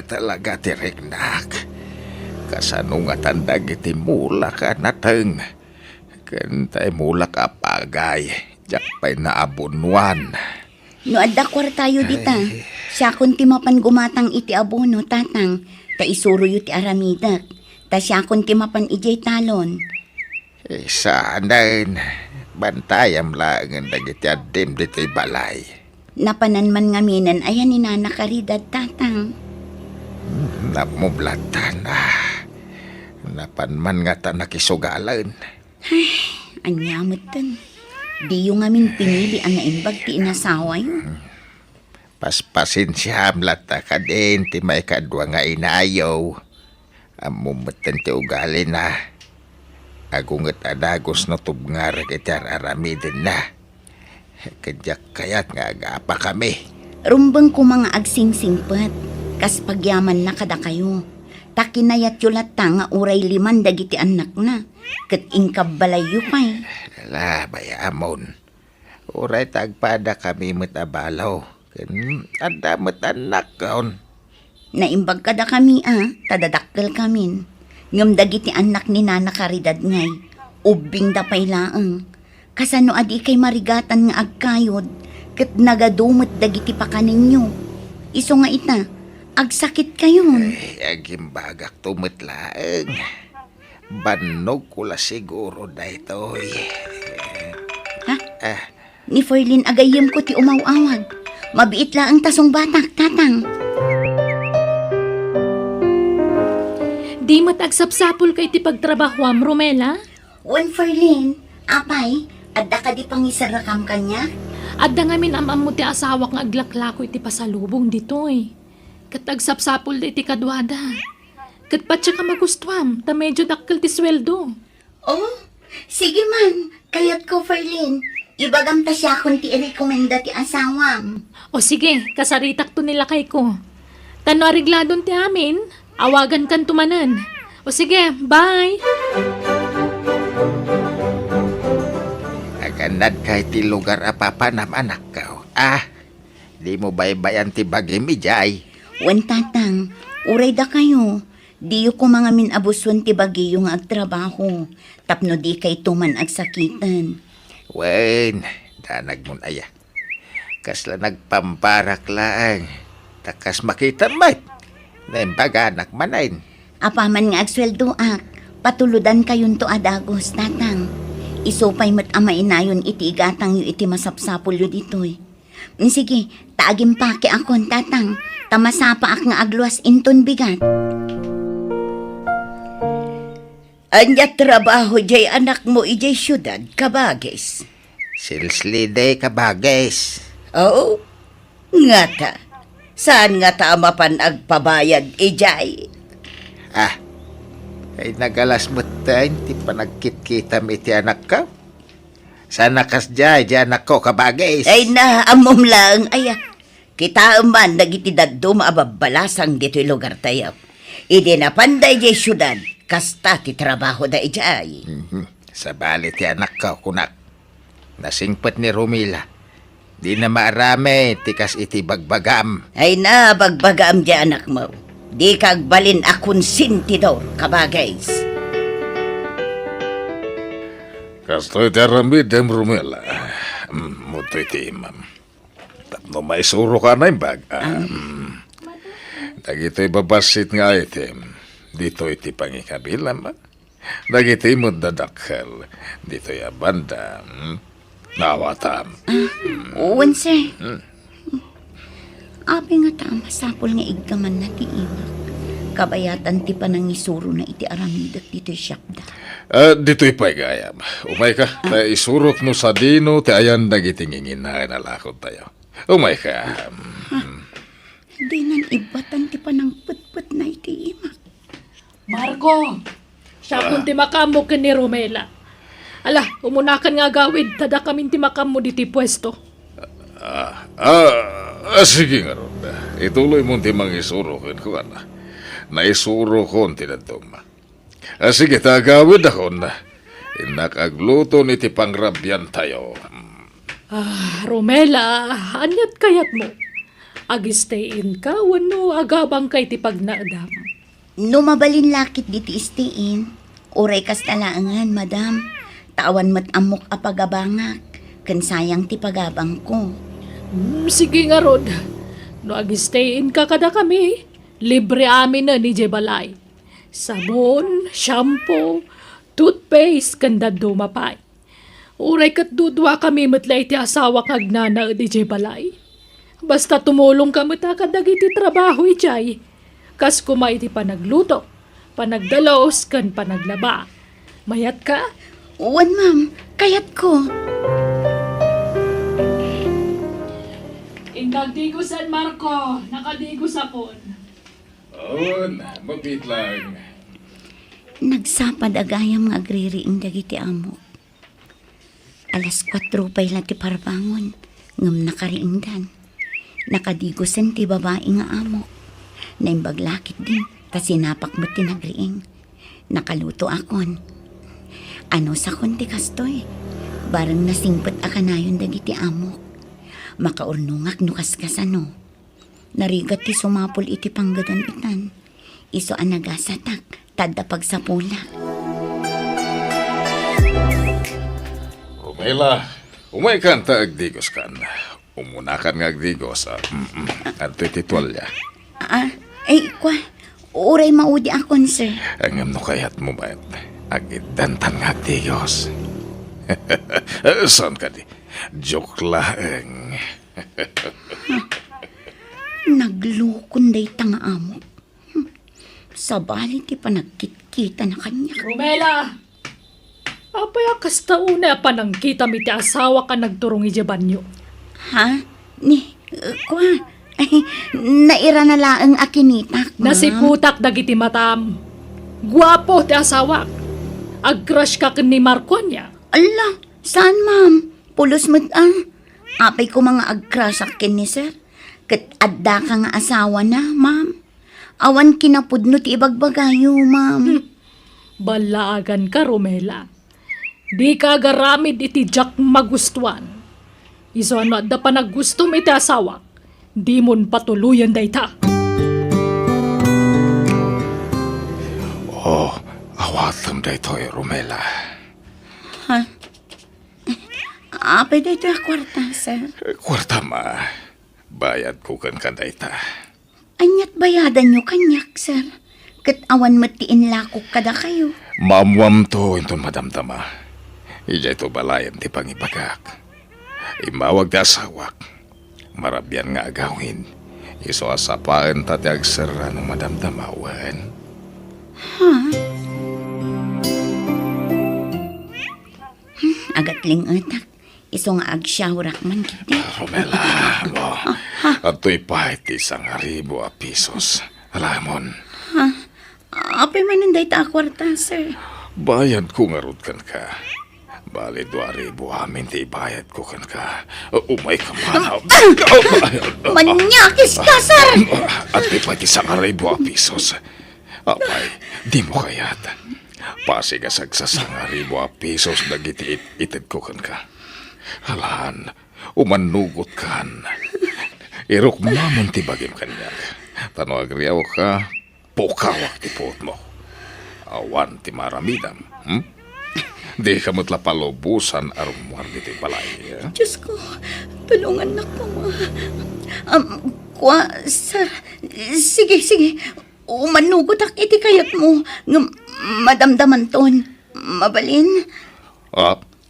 talaga tirignak. Kasano nga tandag iti mula ka nateng. Kantay mula ka pagay. Jak pa'y naabunwan. No adda tayo dita. Siya kunti mapan gumatang iti abono tatang. Ta isuro yu ti aramidak. Ta siya kunti mapan ijay talon. Saanan. Bantayam lang ang dagiti adim dito'y balay. Napanan man ngaminan ayan ni Nana Caridad tatang. Namublatan Napan man nga ta nakisugalan. Anyamot tan. Di yung ngamin pinili ang naimbag ti inasawa yun. Paspasin siya amlata ka din ti may kadwa nga inayaw. Amumutan ti ugali na. Agungat adagos na tubngar kitar aramidin na. Kadyak kayat nga agapa kami. Rumbang ko mga agsingsingpat. Kas pagyaman na kada kayo. Takinayat yulat nga uray 5 dagiti anak na. Kat ingkab balayo pa'y. Lala, bayamon. Uray tagpada kami matabalaw. Ada matanak kaon. Naimbag kada kami tadadakkel kamin. Ngam dagiti anak ni Nana Caridad ngay. Ubing da pa'y laang. Kasano adi kay marigatan nga agkayod. Kat nagadumot dagiti pakaninyo. Iso nga ita. Agsakit kayon. Ay, agimbagak tumitlaang. Banog ko la siguro da ito. Ha? Ni Ferlin agayim ko ti umaw-awag. Mabiit la ang tasong batak, tatang. Di matagsapsapol kay ti pagtrabahoam, Romela? Wan Ferlin, apay, adda ka di pangisarakam kanya? Adda ngamin amam mo ti asawa nga aglaklako iti pasalubong ditoy. Kat agsapsapol da iti kadwada. Kat patsa ka magustuam, ta medyo dakkel ti sweldo. Oh, sige man, kayat ko Ferlin. Ibagam ta siya kung ti i-recommenda ti asawam. O sige, kasaritak to nila kay ko. Tano arigladon ti amin, awagan kan tumanan. O sige, bye! Aganad kay ti lugar apapanam anak ka. Di mo baybayan ti bagimi jay. Wan tatang, uray da kayo. Di ko mga minabuswan ti bagi yung agtrabaho. Tapno di kay tuman agsakitan. Wen, danag mo aya. Kasla nagpamparak lang. Takas makita mat. Naimbaga anak manain. Apaman nga agsweldo patuludan kayon to adagos, tatang. Isupay mat amay nayon iti igatang yu iti masapsapol yu ditoy. Sige, taagim pa ki akon, tatang. Tamasapa ak nga agluas inton bigat. Anya trabaho jay anak mo ijay syudad, kabagis. Silslide kabagis. Oo, nga ta. Saan nga ta mapan agpabayad ijay? Ay nagalas mo tayo, ti panagkit-kita mi ti anak ka. Sana kas jay, anak ko kabagis. Ay na, amom lang, aya. Kita man nagiti daddo maababalasang dito'y lugar tayo. Idi na panday jay syudad, kasta ti trabaho da ijay. Sa bali ti anak ka, kunak. Nasingpet ni Romila. Di na maarami, tikas iti bagbagam. Ay na, bagbagam di anak mo. Di kagbalin akon sintidor, kabagays. Kasto'y taramid dem Romila. Muto'y ti imam. Tapno may suro ka na yung bag. Dagito'y babasit nga item. Dito iti pangikabilam. Dagito'y mudadakal. Dito'y abanda. Nawatam. Uwan, sir. Abi nga tama, sapol nga igkaman na ti imak. Kabayatan ti panangisuro na iti aramidat dito'y syapda. Dito'y paigayam. Umay ka. Ta isurok no sa dino, ti ayan nagitingingin na nalakot tayo. Umay ka. Di nan ibatan ti panang put-put na iti imak. Marco, siya kung timakamo ka ni Romela. Ala, umunakan nga gawid, tada kami timakamo diti pwesto. Sige nga ron. Ituloy mo timang isurokin ko na. Naisuro ko tinatong. Sige, tagawid ako na. Inakagluto ni ti pangrabyan tayo. Romela, anyat kayat mo. Agistayin ka, wano agabang kay ti pagnaadam. No mabalin lakit diti istiin. Uray kas talaangan, madam. Tawan mat amok apagabangak. Kan sayang ti pagabang ko. Sige nga, Rod. No agistayin ka kada kami, libre amin na ni Jebalay. Sabon, shampoo, toothpaste, kanda dumapay. Uray kat dudwa kami matlay ti asawa kag nana di Jebalay. Basta tumulong ka mata kadagiti trabaho ijay. Kas kumay ti panagluto, panagdalos, kan panaglaba. Mayat ka? Uwan, ma'am. Kayat ko. Indagdigo San Marco, nakadigo sa pon. Oo, mabit lang. Nagsapad agayam nga agririing dagiti amo. Alas 4 pa'y lang ti parbangon. Ngam nakariingdan. Nakadigosan ti babae nga amo. Naimbaglakit din. Ta sinapak mo ti nagriing. Nakaluto akon. Ano sa konti kastoy? Barang nasingpet akanayon dagiti amo. Makaurnungak no kaskasano. Narigat ti sumapol iti panggadon itan. Iso anagasatak, tadda pagsapula. Rumela, umay kan ta agdigos kan. Umunakan nga agdigos. At iti tuwalya. Kwa, uray maudi akon, sir. Ang no kayat mo ba? Agidantan nga agdigos. Saan ka di? Joke lang. Naglukon day tanga amo. Sabali ti panagkit-kita na kanya. Romela! Apaya kasta una pa nang kita mi ti asawa ka nagturong ijabanyo. Ha? Kwa, naira na laang akinitak, ma'am. Nasiputak dagiti matam. Guwapo ti asawa. Ag-crush ka ni Marco niya. Ala, saan, ma'am? Pulos mo't apay ko mga agcrush akin ni sir. Kat adda ka nga asawa na, ma'am. Awan kinapudno ti ibagbagayo, ma'am. Balaagan ka, Romela. Di ka garamid iti Jack magustuhan. Iso ano da pa naggusto iti asawa. Di mon patuluyan dayta. Oh, awatam da ito Romela. Ha? Apay da ito kwarta, sir. Kwarta ma, bayad ko kan kadayta. Anyat bayadan nyo kanyak, sir. Kat awan matiin lakok kada kayo. Mamwam to inton madamdama. Ija ito balayan ti pangibagak. Imawag da asawak. Marabyan nga agawin. Iso asapaan tati agsara ng madamdamawan. Agatling atak. Iso nga agsyahurak man kiti. Romela, mo. Ato'y pahit isang 1,000 pesos. Alamon, Apay mananday ta kwarta, sir. bayad ko nga rod kan ka. Bali 2,000 amin ti bayad ko kan ka. Umay ka man. Manyakis ka, sir! At di pati isang 1,000 pesos. Apay, di mo kayat. Pasigasag sa 1,000 pesos nagiti itid ko kan ka. Halaan, umanugot kan. Irok mamon ti bagim kanyak. Tano agriyaw ka, pokawak ti puot mo. Awan ti maramidam. Di ka mo't lapalubusan arumuan di ti balay. Diyos ko, tulungan na ko, ma. Kwa, sir, sige. Umanugot ak iti kayat mo. Madamdaman ton. Mabalin.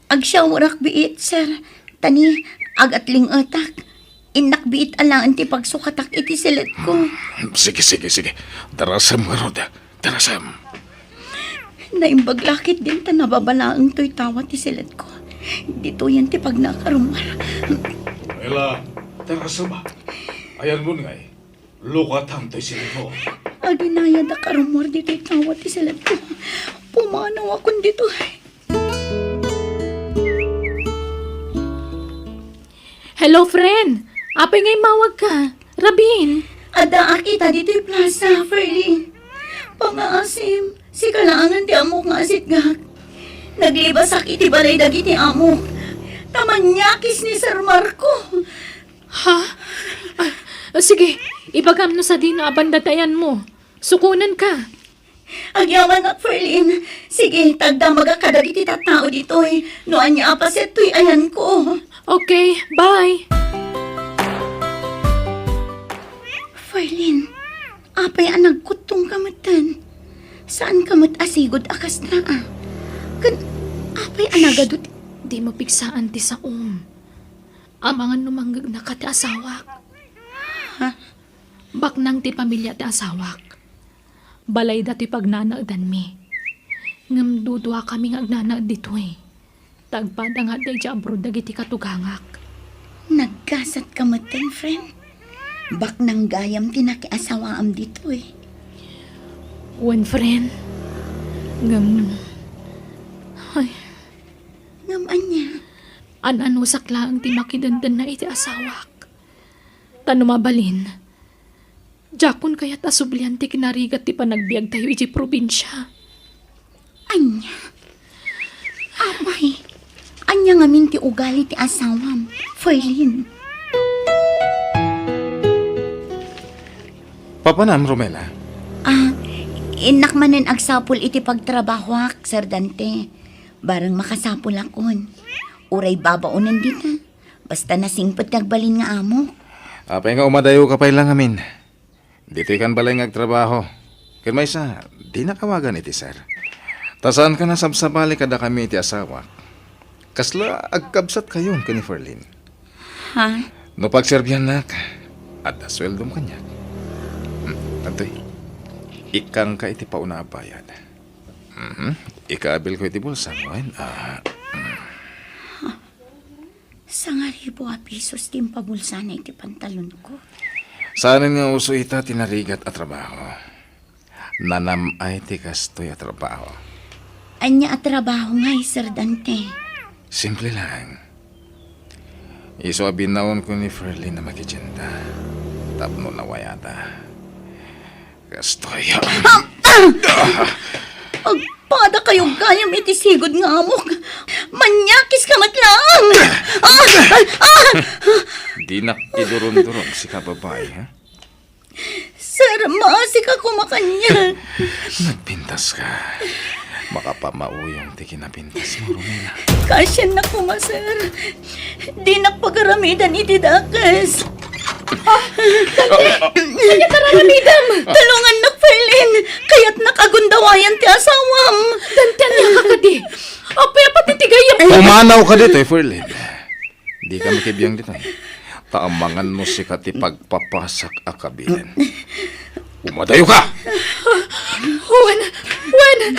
Agsyawarak biit, sir. Tani, agatling atak. Inak biit alaan ti pagsukatak iti silit ko. Sige. Darasam nga rod. Darasam. Naimbaglakit din ta nababalaang to'y tawa ti silit ko. Dito yan ti pag nakarumar. Ela, darasam ba? Ayan mo nga lukatan to'y sila mo. Aginaya da karumar dito'y tawa ti silit ko. Pumanaw akong dito. Hello, friend. Apay ngay mawag ka. Rabin. Ada akita dito'y plaza, Ferlin. Pangaasim, si kalangan ti amok nga asitgak. Naglibasak iti balay dagiti amok. Tamanyakis ni Sir Marco. Ha? Sige, ibagam no sa di na abandatayan mo. Sukunan ka. Agyaman na, Ferlin. Sige, tagda magakadagi ti tao dito eh. Noan niya apaset to'y ayan ko. Okay, bye. Ferlin, apay ang nagkutong kamatan. Saan kamot asigod akas na ah? Apay ang nagadot. Di mo pigsaan ti sa Ang mga numanggag na ka ti asawak. Ha? Baknang ti pamilya ti asawak. Balay dati pagnanaagdan mi. Ngam dudwa kami nga agnanaag dito eh. Tagpada nga day abroad dagiti katugangak. Nagkasat kamatan, friend. Bak nang gayam tinakiasawaam dito eh. One friend. Ngam... Ay, Ngaman niya. ano sakla ang ti makidandan na iti asawak. Tanumabalin. Jakon kaya't asublian ti kinarigat ti panagbiag tayo iti probinsya. Anya. Apay. Anya ngamin ti ugali ti asawam. Ferlin. Papanam, Romela. Inak manen agsapol iti pagtrabahwak, Sir Dante. Barang makasapol akon. Uray babaunan dita. Basta nasingpot nagbalin nga amo. Apay nga umadayo ka pa lang amin. Dito ikan balay ngagtrabaho. Ken may sa, di nakawagan iti sir. Tasaan ka na sabsabali kada kami iti asawa. Kasla agkabsat kayon kani Ferlin. Ha? No pagserbyan nak, at asweldom kanya. Tantoy, ikang ka iti pauna bayad. Ikaabil ko iti bulsa mo. Sangaribo a pisos din pabulsa na iti pantalon ko. Saan nga uso ita tinarigat at trabaho. Nanamay ti kastoy at trabaho. Anya at trabaho nga, Sir Dante. Simple lang. Iso abinaon ko ni Ferlin na makichinta. Tapno na wayata. Kastoy. Agpada kayong gayam iti sigod nga amok. Manyakis ka matlang. Di na iduron-duron si kababay, ha? Sir, maasi ka kumakanya. Nagpintas ka. Makapamauyong ti kinapintas mo, Romela. Kasyan na kuma, sir. Di nagpagaramidan iti dakas. Kanya tararamidam! Tulungan na, Ferlin. Kaya't nakagundawayan ti asawam. Dantan niya kakadi. Apay patitigayam. Umanaw ka dito, Ferlin. Di ka makibiyang dito. Taamangan mo si kati pagpapasak akabilan. Umadayo ka! Wen!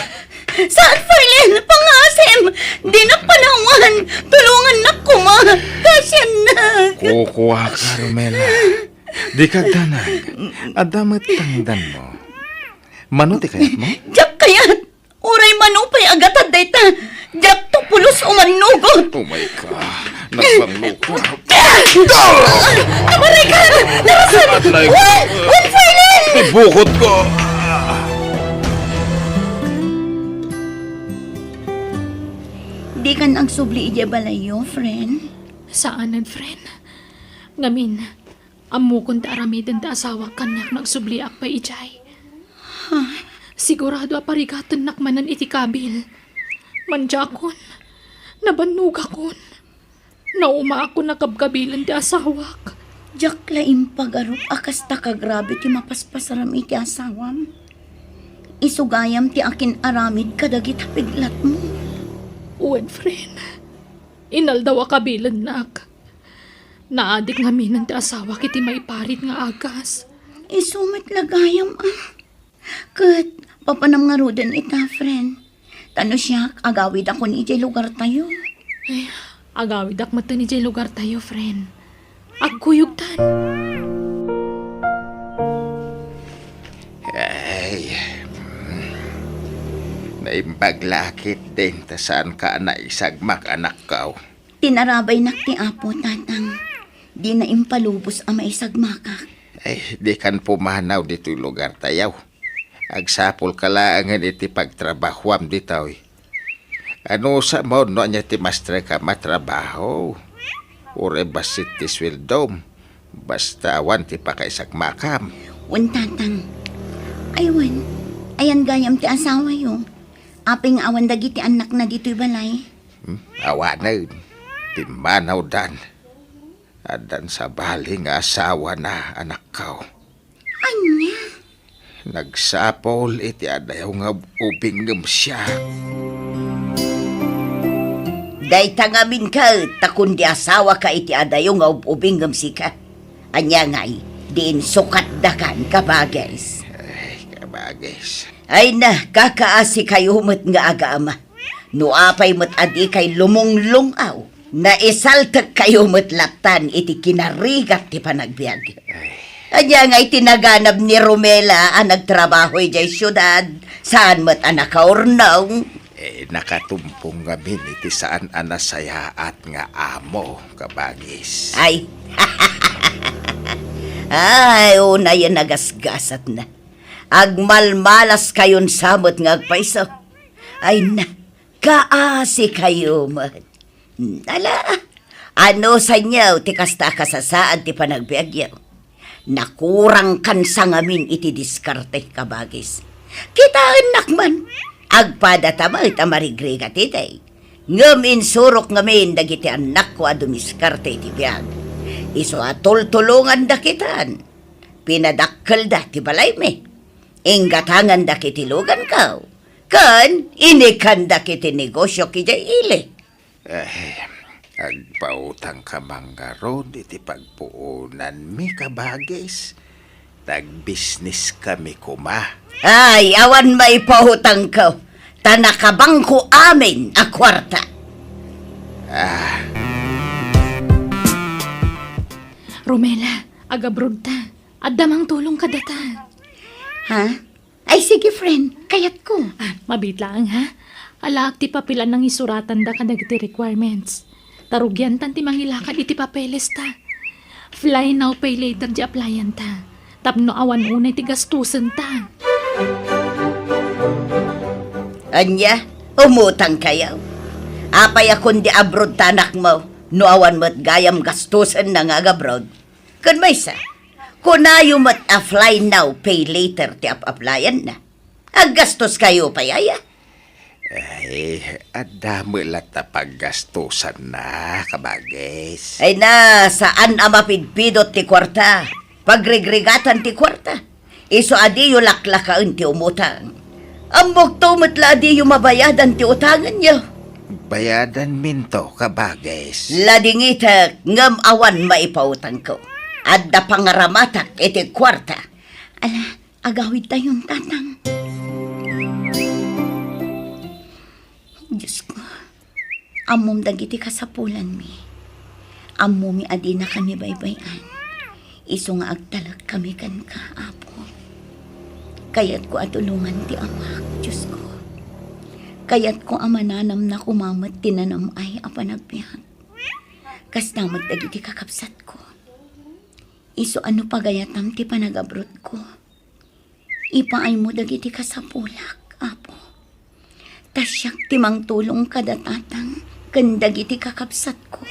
Saan, Ferlin? Pangasim. Di na panawan. Tulungan na kuma. Kasyan na. Kukuha ka, Romela. Di ka danag. Adamat tangdan mo. Manuti kayat mo? Diyak kayat. Uray manupay agatad dayta. Diyak to pulos umanugot. Oh my God. Nagbanglo ka. Amaray ka! Narasan! Wen, Ferlin! Ibukod ko! Di ka nang subli ije balayo, friend. Saanan, friend? Ngamin, amukon ta aramidan ta asawa kanyak nagsubliak pa ijay. Sigurado aparigatan nakmanan iti kabil. Manjakon, nabanug akon. Nauma ako nakabkabilan ti asawak. Diyak laing pagarup akas ta kagrabe ti mapaspasaram iti asawam. Isugayam ti akin aramid kadagit hapiglat mo. Uwan, friend. Inaldaw kabilan nak. Naadik nga minan ti asawa kiti maiparit nga agas. Isumit lagayam Kat, papanam nga rodan ita, friend. Tano siya, agawid ako ni ije lugar tayo. Ay, agawid ak mata ni jay lugar tayo, friend. Agkuyugtan. Ay, naimpaglakit din ta saan ka na isagmak anak ka. Tinarabay nak ti apo, tatang. Di na impalubos ang maisagmakak. Ay, di kan pumanaw dito lugar tayaw. Agsapol ka lang iti pagtrabahwam dito. Ano sa mo no niya ti mastre ka matrabaho? Ure basit ti swildom. Basta awan ti pakaisak makam. Wan tatang. Aywan. Ayan gayam ti asawa yo. Aping awan dagiti anak na dito'y balay. Awanan. Timanaw dan. Adan sa bali nga asawa na anak ko. Anya? Nagsapol iti adayaw nga ubing ngem siya. Day tangamin ka, takun di asawa ka iti adayo nga ubinggam sika. Anya ngay, diin sukat dakan kabagais. Ay, kabagis. Ay na, kakaasi kayo met nga aga-ama. Nuapay met adi kay lumunglungaw. Naisaltek kayo met latan iti kinarigat ti panagbiag. Anya ngay tinaganap ni Romela ang nagtrabaho'y jay syudad. Saan met anak kaurnaw? Nakatumpong gamin iti saan anasayaat nga amo, kabagis. Ay, ay, una yan nagasgasat na. Agmalmalas kayon samot nga agpaiso. Ay na, kaasi kayo man. Ala, ano sa inyo, ti kasta kasasaan ti panagbiagyaw. Nakurang kan sa ngamin iti diskarte kabagis. Kita anak man, agpada tamay tamarigrigat itay. Ngam insurok ngamin dagiti anak ko adumiskarte iti biyag. Iso atol-tulungan dakitan. Pinadakkel da ti balay me. Inggatangan da kiti lugan kaw. Kan, inikan da kiti negosyo kijay ili. Agpautang ka manggaron iti pagpuunan mi, kabagis. Tag-business kami kuma. Ay, awan maipahutang ko. Tanakabang ko amin a kwarta. Romela, agabrod ta. Addamang tulong ka data. Ha? Ay, sige friend, kayat ko. Mabit lang ha. Alaak ti papilan ng isuratan da ka dagiti requirements. Tarugyan tan ti mangilakad iti papeles ta. Fly now, pay later di applyan ta. Tapno awan unay ti gastusan ta. Anya, umutang kayo. Apay akong di abroad tanak mo. No awan mo't gayam gastusan na nga abroad. Kun may sa, kunayo mo't a fly now, pay later ti applyan na. Aggastos kayo pa yaya. Ay, adamo lata paggastusan na, kabagis. Ay na, saan amapidpidot ti kwarta? Pagregrigatan ti kwarta. Iso adi yu laklakaan ti umutang. Ambok to matla adi yu mabayadan ti utangan niyo. Bayadan minto, kabagis. Ladingitak ngam awan maipautang ko. Adda pangaramatak iti kwarta. Ala, agawid tayong tatang. Diyos ko, amom dagiti kasapulan mi. Amom mi adi na kami baybayan. Iso nga agtalag kami kan kaapo. Kayat ko atulungan ti amak, Diyos ko. Kayat ko amananam na kumamat tinanam ay apanagbihan. Kas namat dagiti kakapsat ko. Iso ano pagayatam ti panagabrot ko. Ipaay mo dagiti kasapulak, apo. Tasyak timang tulong kadatatang kandagiti kakapsat ko.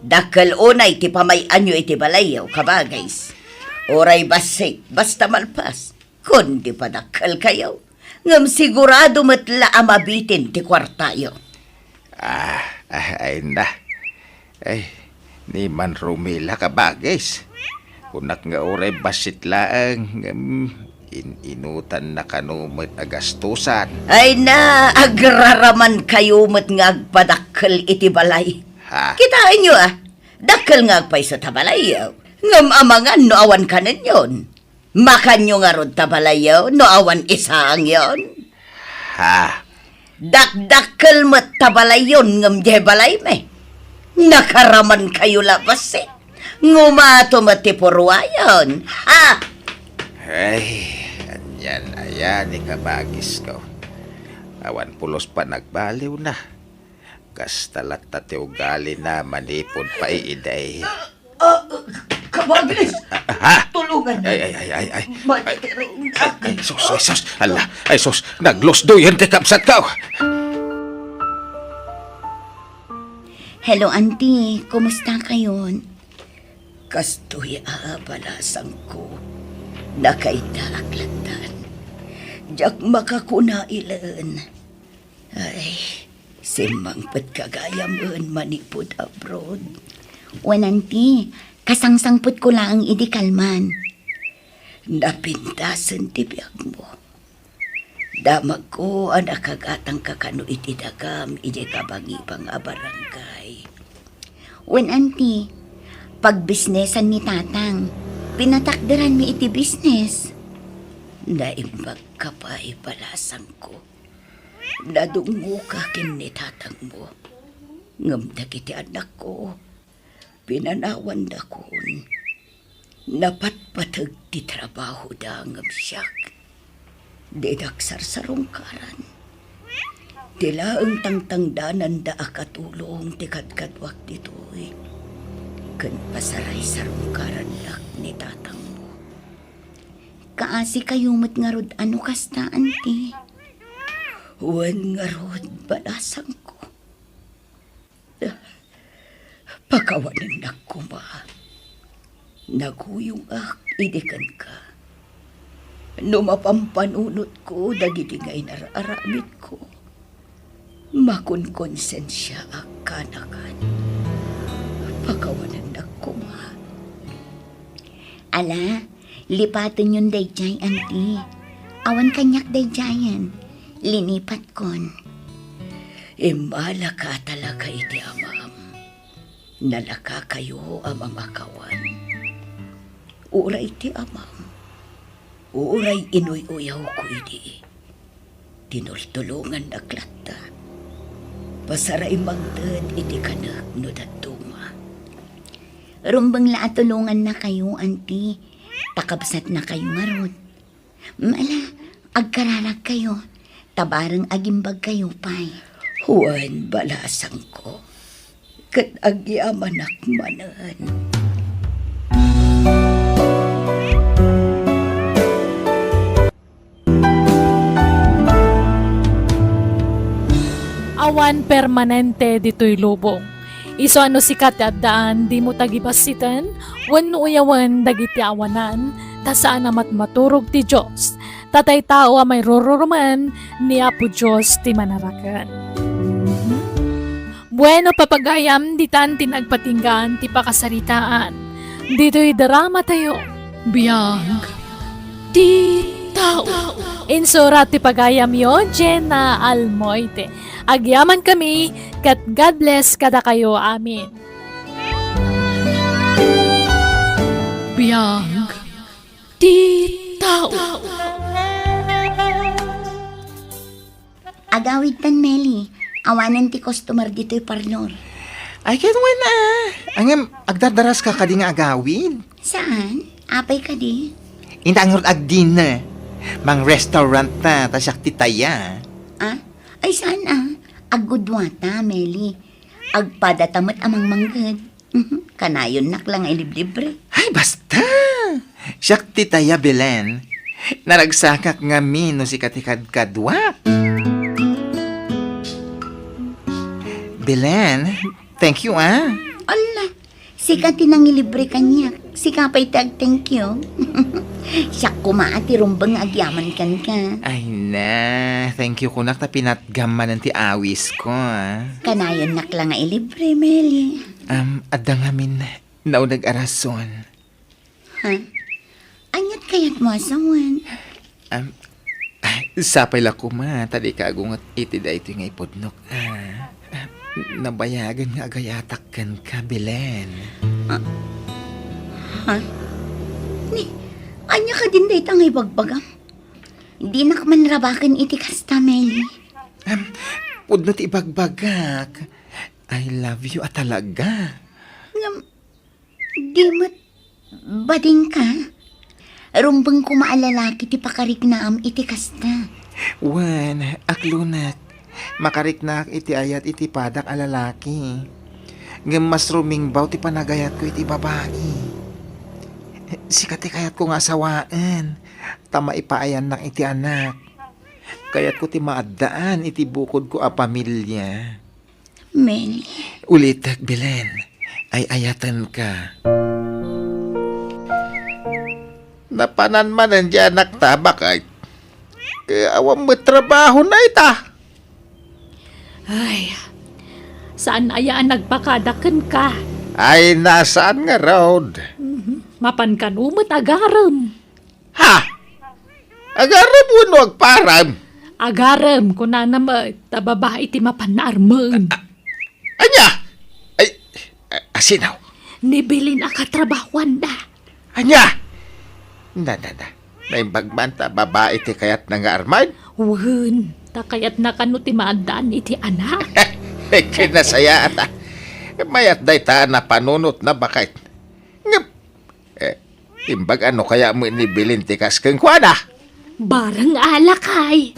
Dakal unay ti pamayanyo iti balayaw kabagays. Oray basik basta malpas. Kundi pa dakal kayo. Ngam sigurado matla amabitin ti kwartayo. Ay na. Ay, ni man Romela, kabagis. Kunak nga oray basit laang. Inutan na kanumit agastusan. Ay na, agraraman kayo mat nga agpadakal iti balay. Ha? Kitaan nyo dakal nga agpay sa tabalayaw. Ngam amangan no awan kanan yon. Makan nyo nga rod tabalayaw no awan isaang yon. Ha? Dakdakal mat tabalayon ngam di balay me. Nakaraman kayo labas eh. Ngumato matipurwayon. Ha? Ay, ayan, ikabagis ko. Awan pulos pa nagbaliw na. Kastalat na ti ugali na manipod pa iiday. Kabagis! Ha? Tulungan Tulungan mo. Ay, Matiring ay, sus, ala, ay, sus, naglosdo yan, kapsat ka. Hello, auntie. Kumusta kayo? Kastoy balasan ko. Nakaidaklatan. Diyak makakunailan. Ay, simangpet kagayaman manipod abroad. Wan, auntie. Kasangsangput ko lang ang idikalman. Napintasan tibiyag mo. Damag ko ang nakagatang kakano iti dagam iti kabangibang barangay. Wen auntie, pag bisnesan ni tatang, pinatakderan mi iti business. Naimbag ka pa ipalasang ko. Nadungo ka kin ni tatang mo. Ngamdag iti anak ko. Pinanawan na kun. Napatpatag ti trabaho da ngam siyak. Dedaksar sa rungkaran. Tila ang tangtangdanan da akatulong ti kadkadwak ditoy. Kan pasaray sa rungkaran dak ni tatang mo. Kaasi kayumot nga rod ano kasta, auntie? Wan nga rod balasang ko. Pakawanan na kuma. Naguyong idikan ka. Numapampanunot ko, dagiti ngay nararamit ko. Makunkonsensya kanakan. Pakawanan na kuma. Ala, lipatin yun dayjay, auntie. Awan kanyak dayjayan. Linipat kon. Imala ka talaga iti amam. Nalaka kayo amang akawan. Uray ti amam. Uray inuy-uyaw ko iti. Tinultulungan na klata. Pasaray magdad iti kanak no datuma. Rumbang laatulungan na kayo, auntie. Pakabsat na kayo marod. Mala, agkararak kayo. Tabarang agimbag kayo, pay. Huwan balasang ko. Kat agyamanak manan. Awan permanente dito'y lubong. Iso ano sikat at daan, di mo tagibasitan, wano uyawan dagiti awanan, tasaan namat maturog ti Diyos. Tatay tao may rororuman, ni Apo Diyos ti manarakan. Bueno papagayam, ditan tinagpatinggan, ti pakasaritaan. Dito'y drama tayo, biyag, ti tao. Insurat ti pagayam yo, Jenna Almoite. Agyaman kami, kat God bless kada kayo, amin. Biyag, ti tao. Agawid tan, Meli. Awanan ti customer dito'y parlor. Ay, kinwan na. Angam, agdardaras ka kadi nga agawin. Saan? Apay ka di? Intangurot agdin na. Mang restaurant na, tasyak titaya. Ah? Ay saan Agudwata, Meli. Agpadatamat amang manggad. Kanayon nak lang ay libre. Ay, basta. Siyak titaya, Belen. Naragsakak nga no si katikad-kadwa. Belen, thank you, Ala, sika tinangilibre kanya. Sika pa'y thank you. Siyak kumaati rumbang agyaman kan ka. Ay na, thank you kunak na pinatgaman ng ti awis ko, Kanayon nak lang ay libre, Meli. Adang amin na nag-arason. Ha? Anyat kaya't mo asawan? Sapay la ko tadi ka agungat iti da ito nga ipodnok, nabayagan nga agayatakkan ka, Belen. Ha? Anya ka din day tangay bagbagam. Di nak man rabakan iti kasta, Meli. Pudno ti ibagbagak. I love you talaga. Di mat bading ka. Rumbang ko maalalaki ti pakarik na iti kasta. Wan, aklunak. Makariknak iti ayat iti padak alalaki. Ngem mas ruming baw ti panagayat ko iti babae. Sikati kayat ko nga sawaan. Tama ipaayan ng iti anak. Kayat ko ti maadaan iti bukod ko a pamilya. Meli, Ulitak, Belen. Ay ayatan ka. Napanan man ang anak tabak ay. Kaya awang trabaho na ita. Ay, saan ayaan nagpakadakan ka? Ay nasaan nga road? Mapan kanumot agaram. Ha? Agarap mo no agparam. Agaram ko na naman, tababa iti mapan na arman. Anya? Ay, asinaw. Nibilin akatrabahuan da. Anya? Na. May bagbanta babae ti kayat na nga armad? Wun, takayat na kanu ti maandaan iti anak. Kinasaya ata. Mayat day ta na panunot na bakit. Ngep. Imbag ano kaya mo inibilin ti kaskeng kwada? Barang alakay.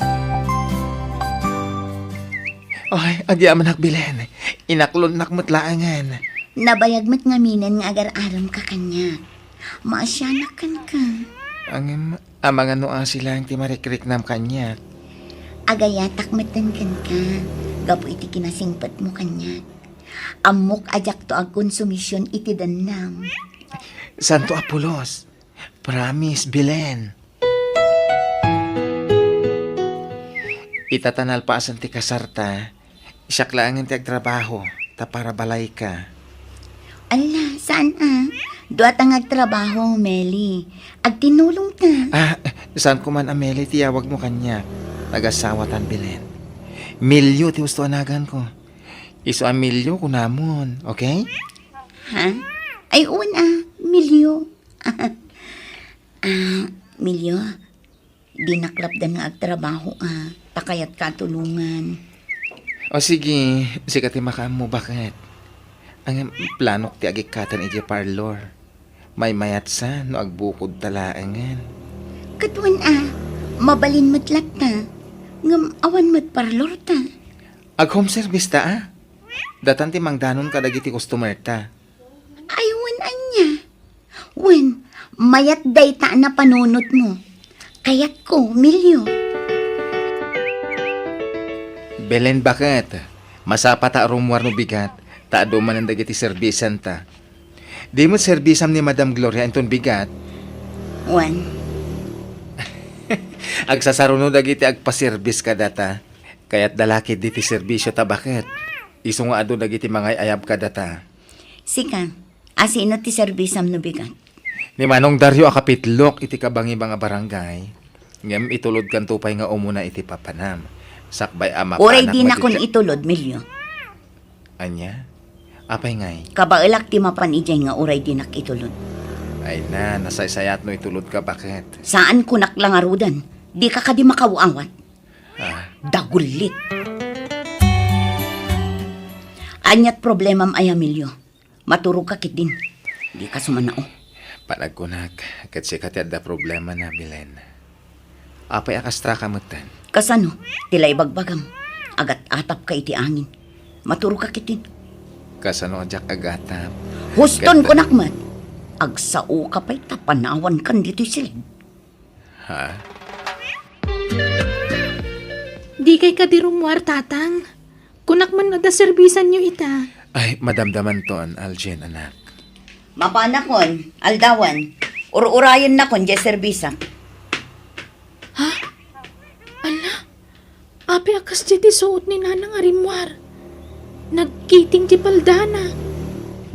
Ay, agyaman nakbilen. Inaklon nakmutlaangan. nabayag mo't ngaminan nga agar-aram ka kanya. Maasyanakan ka. Ang amang ano sila ang timarikrik nam kanya. Agayatak matankan ka. Gapo iti kinasingpat mo kanya. Amok ajak to ag konsumisyon iti danam. Santo Apolos. Promise, Bilen. Itatanal pa asan ti kasarta. Siyak lang ang trabaho. Ta para balay ka. Ala, saan Duat ang agtrabaho, Meli. Ag tinulong ta. Saan ko man Ameli, tiyawag mo kanya. Nagasawa tan Bilen. Milyo ti gusto anagan ko. Iso ang milyo ko namon, okay? Ha? Ay, Milyo. Milyo. Di naklapdan nga agtrabaho, takayat katulungan. O sige, sikati makam mo, bakit? Ang planok ti agikatan iti parlor. May mayat sa no agbukod talaangan. Katuan mabalin mo't ta. Ngam awan mo't parlor ta. Ag home service ta Datan ti mangdanon ka dagiti customer ta. Ay, anya. Wen, mayat day ta na panunot mo. Kayat ko, Milyo. Belen, bakit? Masapa ta rumwar no bigat. Ta man ang dagiti servisan ta. Di mo serbisam ni Madam Gloria enton bigat. Wen, Agsasaruno dagiti agpaservis ka data. Kaya't dalaki diti serbisyo ta, bakit? Iso nga ado dagiti mga ayab ka data. sika, asino ti serbisam no bigat. Ni Manong Dario akapitlok iti kabangi mga barangay. Ngem itulod kan tupay nga umuna iti papanam. Sakbay ama Uray panak di na kon matiti- itulod, Milyo. Anya? Apay ngay? Kabailak ti mapan ijay nga uray di nak itulod. Ay na, nasaysayat no itulod ka, bakit? Saan ko naklangarudan? Di ka di makawawat. Dagulit. Anyat problemam ay, Milyo. Maturog ka kit din. Di ka sumanao. Panagkunak, kat sikat da problema na, Bilen. Apay akastra ka mutan. Kasano? Tilay bagbagam. Agat atap ka iti angin. Maturog ka kit din. Kasano ajak agatap. Huston ko nakmat. Agsao ka pa'y tapanawan kan dito sila. Ha? Di kay kadirumwar, tatang. Kunak man na da servisan nyo ita. Ay, madamdaman ton, Aljen, anak. Mapanakon, aldawan. Urayan na kon, jay serbisa. Api akas ti suot ni nanang arimwar. Nagkiting ti paldana.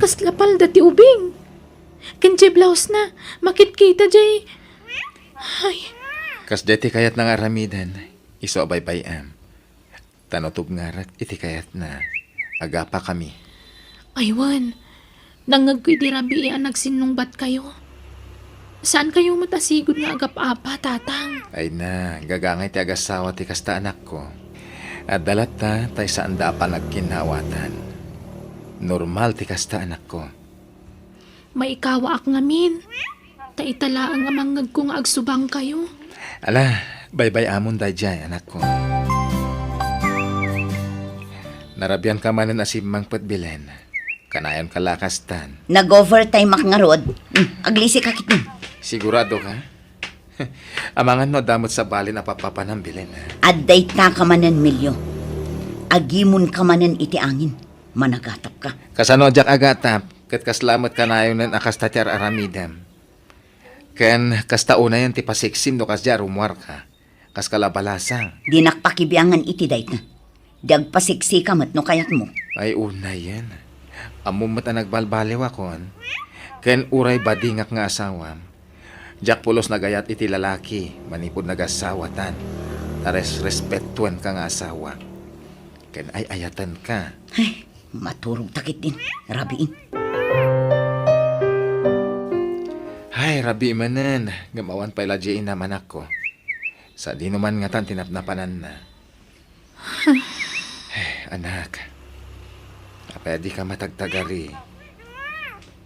Kasla palda ti ubing. Kenje blouse na, makitkita jay. Ay, Kas deti kayat ng aramidan, iso abay-bayam. Tanotog ngarat, iti kayat na. Agapa kami. aywan. Nangagkoy di rabi nagsinungbat kayo. Saan kayo matasigod nga agap-apa, tatang? Ay na, gagangay ti agasawa ti kasta anak ko. At dalat ta, tay saan da pa nagkinawatan. Normal ti kasta anak ko. May ikawa ak ngamin. Taitala ang amangag ko nga agsubang kayo. Ala, baybay amon da dyan, anak ko. Narabyan ka manan asimang patbilen. Kanayon kalakastan. Nag-overtime ak nga rod. Aglisi ka kitin. Sigurado ka? Amangan no damot sa bali na papapanambilin. Adday ta ka manan milyo. Agimun ka manan iti angin. Managatap ka. Kasano jak agatap, kat kaslamat kanayon ng akas tatyar aramidem. Ken kasta una yan ti pasiksim no kasya rumwar ka. Kas kalabalasa. Di nakpakibiangan iti dayt na. Dagpasiksi ka mat no kayat mo. Ay una yan. Amumat ang nagbalbaliw akon. Ken uray badingak nga asawam. Jak pulos nagayat iti lalaki. Manipod nagasawatan. Tares respetuan ka nga asawa. Ken ay ayatan ka. Ay, maturog takit din. Rabiin. Ay, rabi manen. Gamawan pa ilajin naman ako. Sa di naman nga tan tinapnapanan na. Anak, pwede ka matagtagari.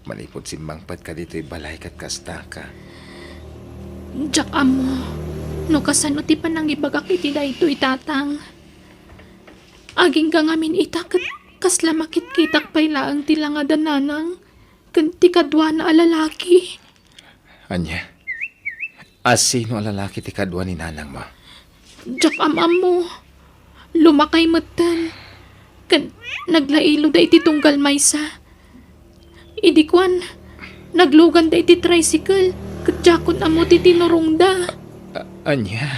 Manipod simbangpat ka dito'y balay kat kasta ka. Jak amo, no kasano ti panang ibagak iti dayto itatang. Aging ka ngamin itak kasla makit-kitak pailaang tila nga dananang. Kanti kadwa na alalaki. Anya, asino ang lalaki ti kadwa ni nanang mo? Jak mo, lumakay matan. Kan naglailo da iti tunggal maysa. Idikwan, naglugan da iti tricycle. Kadjakon amo ti tinurong da. Anya,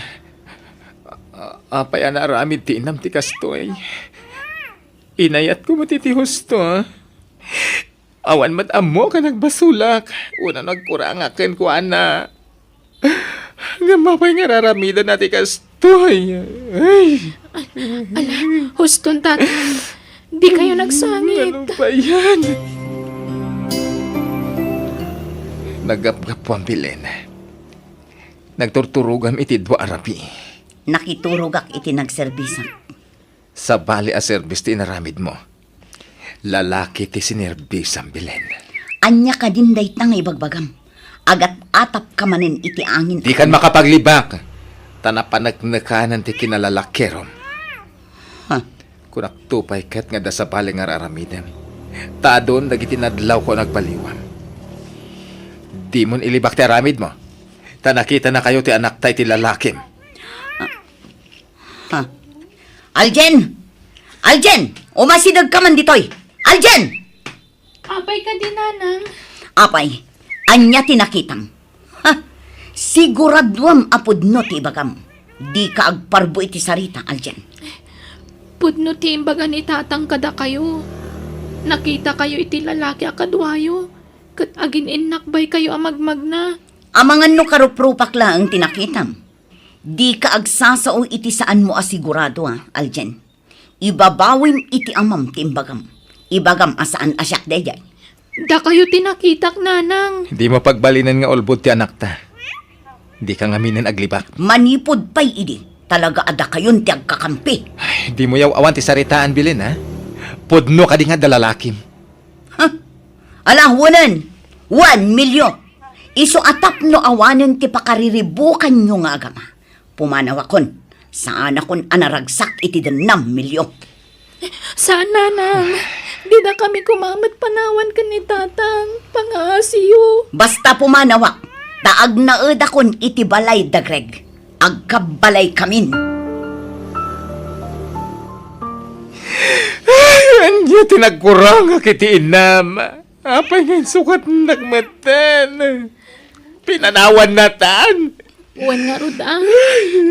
apay ana aramid ti inam ti kastoy. Inayat ko matiti husto, ha? Awan mat amo ka nagbasulak. Una nagkurangaken ko, ana. Gamapay nga raramidan nati kastoy. Ay. Ala, huston tatang. Di kayo nagsangit. Ano ba yan? Nagapgap po ang bilin. Nagturturugam iti dwa arabi. Nakiturog ak iti nagserbisak. Sa bali a service ti inaramid mo. Lalaki ti sinerbis ang bilin. Anya ka din dayt nga ibagbagam. Agat atap ka manin iti angin. Di kan makapaglibak. Tanapanagnakanan ti kinalalakerom. Ha? Kunak tupay kat nga da sa bali nga aramidem. Taadon dagiti nadlaw ko nagbaliwan. Di mon ilibak ti aramid mo. Tanakita na kayo ti anak tay ti lalakim. Ha? Aljen! Aljen! Umasidag ka man ditoy! Aljen! Apay ka din, nanang. Apay, anya tinakitang. Ha? Siguraduam apod no ti bagam. Di ka agparbo iti sarita, Aljen. Pudno ti imbaga ni tatang kada kayo. Nakita kayo iti lalaki akadwayo. Kat agin innakbay kayo amagmag na. Amangan no karuprupak lang tinakitam. Di ka agsasao iti saan mo asigurado, ha, Aljen. Ibabawin iti amam ti imbagam. Ibagam asaan asyak dayay. Da kayo tinakitak, nanang. Di mo pagbalinan nga olbod ti anak ta. Di ka ngaminan aglibak. Manipod pa'y idi. Talaga ada kayon ti agkakampi. Ay, di mo yaw awan ti saritaan bilin, ha? Pudno ka di nga dalalakim. Ala, 1 milyon. Iso atap no awanen ti pakariribukan nyo nga agama. Pumanawakon. Saan akon anaragsak iti 6 milyon. Saan, nanang? Di na kami kumamat panawan ka ni tatang. Pangasiyo. Basta pumanawak. Taag na akon iti balay dagreg. Agkabalay kamin. Anya tinagkurang kiti inam. Apay nga sukat nagmatan. Pinanawan natan. Wan nga rod ang.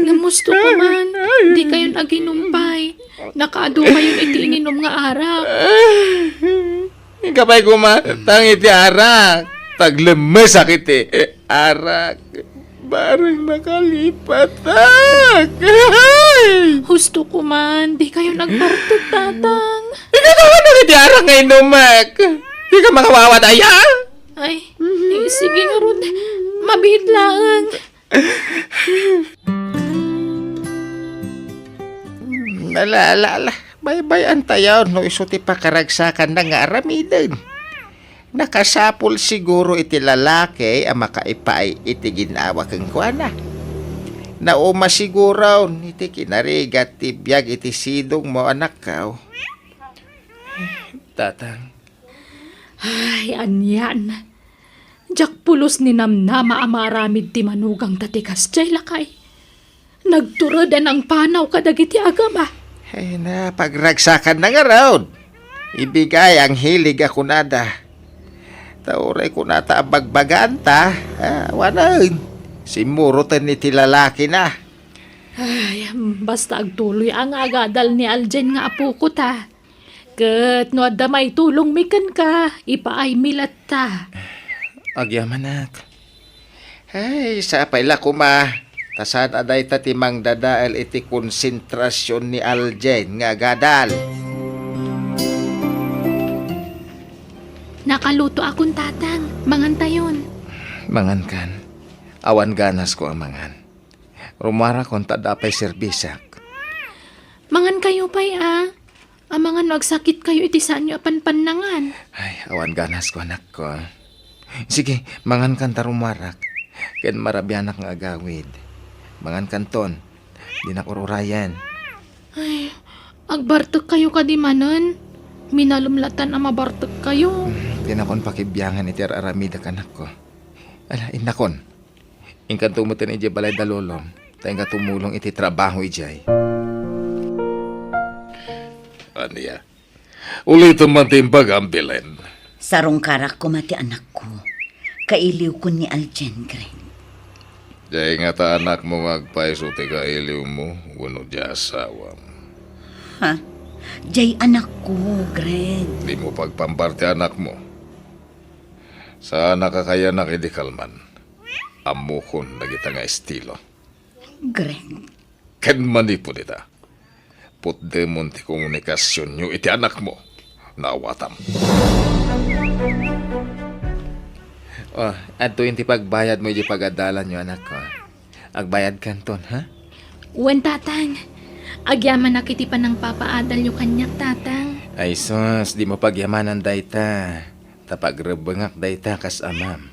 Namusto ko man. Di kayo naginumpay. Nakaado kayo iti ininom nga arak. Kapay kumatang iti arak. Taglemes iti arak. Barang nakalipatak. Husto ko man. Di kayo nagpartot, tatang. Ikaw naman na iti arak nga inumak. Di ka makawawat aya. Ay, sige nga rod. Mabihit lang. Nalala, bay-bayan tayo no isuti pa karagsakan na nga aramidin. Nakasapol siguro iti lalaki ang makaipaay iti ginawa kang kuana. Nauma siguro iti kinarigat ti biyag iti sidong mo anak ka. Tatang, Ay, anyan. Jak pulos ni namnama amaramid ti manugang tatikas jay lakay. Nagturodan ang panaw kadagiti agama. Ay na, pagragsakan na nga raw. Ibigay ang hilig ako nada. Tauray ko nata ang bagbaganta. Wanan. Simurutan ni ti lalaki na. Ay, basta agtuloy ang agadal ni Aljen nga apo ko ta. Kat no adda may tulong mikan ka, ipaay milat ta. Agyaman nak. Ay, sa paila ko ma. Tasan aday tatimang dadaal iti konsentrasyon ni Aljen nga gadal. Nakaluto akong tatang, mangantayon. Mangan kan. Awan ganas ko ang mangan. Rumara kon tadapay serbisak. Mangan kayo pa'y Amangan magsakit kayo iti saan nyo apan-panangan. Ay, awan ganas ko anak ko. Sige, mangan kan tarumarak. Ken marabyanak nga agawid. Mangan kanton. Di na kururayan. Ay, agbartok kayo kadimanan. Minalumlatan ang mabartok kayo. Tinakon pakibyangan iti aramida kanak ko. Ala, inakon. Ingkan tumutin iti balay dalolom. Tayo nga tumulong iti trabaho ijay. Aniya, ulitin man timbag ang bilen. Sarong karak ko mati anak ko. Kailiw ko ni Aljen, Greg. Diyay nga ta anak mo magpaiso ti kailiw mo, wano di asawa mo. Ha? Jay anak ko, Greg. Di mo pagpamparte anak mo. Sa anak ka kaya nakidikalman, amukon na kita nga estilo. Greg. Ken manipo nita. Putdemon ti komunikasyon nyo iti anak mo. Nawatam. Oh, adto inti pagbayad mo iti pagadalan nyo anak ko. Agbayad kanton, ha? Wen tatang, agyaman na kiti pa ng papaadal yung kanyak tatang. Ay sus, di mo pagyamanan dayta. Tapagrebengak dayta kas amam.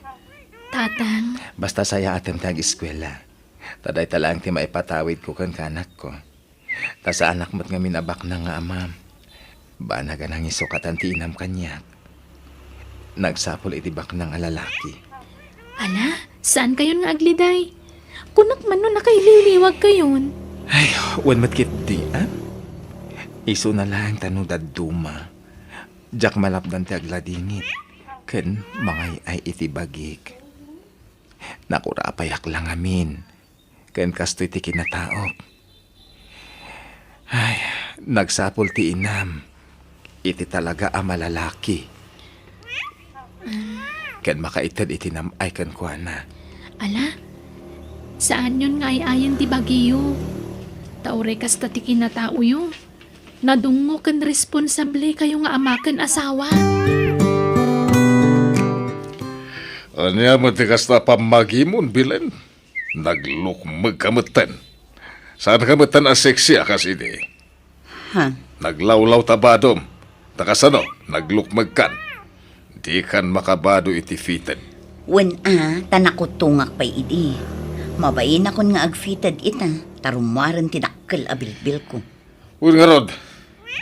Tatang, Basta saya atem tag-eskwela. Taday talang ti maipatawid ko kan kanak ko. Ta sa anak mo't nga minabak na nga amam. Ba na ganang isukatan ti inam kanyak. Nagsapol iti bak ng alalaki. ala, saan kayon nga agliday? Kunak man no nakaililiwag kayon. Ay, wan matkit di, ah? Iso na lang tanudad duma. Jak malapdan ti agladingit. Ken mangay ay iti bagik. Nakurapayak lang amin. Ken kastoy ti kinataok. Ay, nagsapol ti inam. Iti talaga ang malalaki. Ken makaitad iti nam ay kan kuana. Ala, saan yun nga ayan ti bagiyo? Taure kas ta ti kinatao yo. Nadungo kan responsable kayo nga amakan asawa. Anya mo ti kasta pamagimon bilen. Naglukmag kamutan. Saan kamutan a seksi akas ide? Ha? Naglawlaw tabadom. Takasano, naglukmag kan. Di kan makabado iti fitted. Wen tanakot tungak pa idi. Mabayin akon nga agfitted ita. Tarumwaran tinakkel abilbil ko. Uy nga Rod,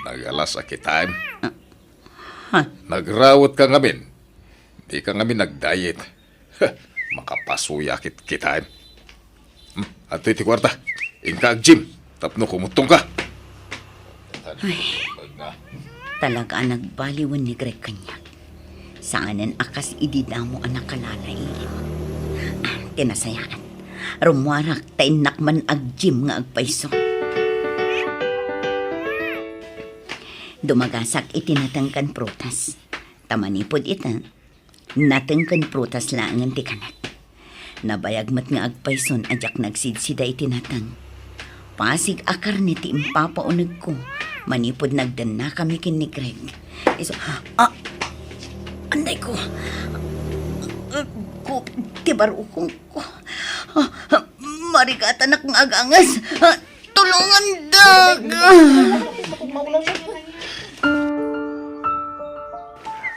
nagalas a kitaan. Ha? Nagrawat ka ngamin. Di ka ngamin nagdiet. Makapasuya kitaan. At iti kwarta, ingka ag-gym. Tapno kumutong ka. Talaga nagbaliwan ni Greg kanya. Saanan akas ididamo ang nakalalailin. Tinasayaan. Rumwarak tainak man ag-gym nga agpaiso. Dumagasak itinatangkan prutas. Tamanipod ita. Natangkan prutas laangan ti kanak. Nabayagmat nga agpayson ajak nagsidsida itinatang. Pasig akar ni ti impapaunag ko. Manipod nagdan na kami kin ni Greg. Iso, anday ko. Tibarukong ko. Marigatan akong agangas. Tulungan dag.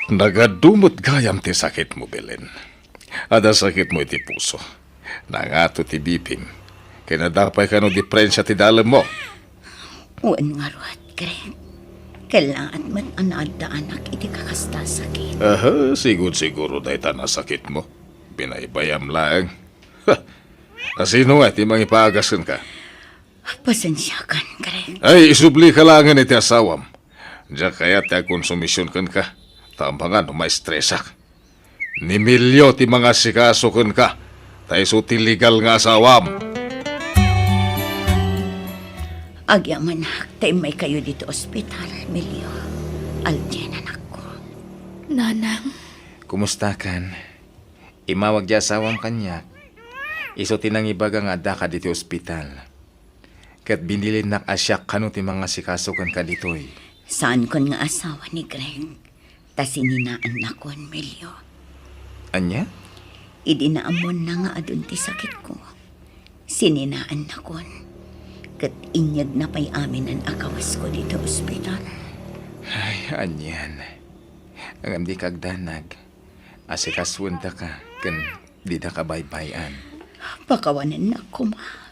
Nagadumot gayam ti sakit mo, Belen. Ada sakit mo iti puso. Nangato ti bipim. Kinadapay ka no diferensya ti dalam mo. Uwan nga ruhat, Greg. Kailangan man anada anak iti kakasta sakit. Aha, siguro dahil nasakit mo. Pinaybayam lang. Asino nga, ti mangipagasan ka? Pasensyakan, Greg. Ay, isubli ka langan iti asawam. Diyan kaya ti konsumisyon kan ka. Tampangan, maestresak. Ni milyo ti mga sikaso kan ka. Tayo so ti legal nga asawam. Agyaman tayo may kayo dito ospital, Milyo. Aljen anak ko. Nanang, Kumusta kan? Imawag di asawang kanyak. Iso tinang ibaga nga da ka dito ospital. Kat binilin nak asyak kano ti mga sikaso kan ka ditoy. Saan kon nga asawa ni Greg? Ta sininaan na kon, Milyo. Anya? Idinaamon na nga adun ti sakit ko. Sininaan na kon. Kat inyag na pa'y amin ang akawas ko dito ospital. Ay, anyan. Ang amdi kagdanag. Asikaswanda ka, kan di da ka baybayan. Pakawanan na ko,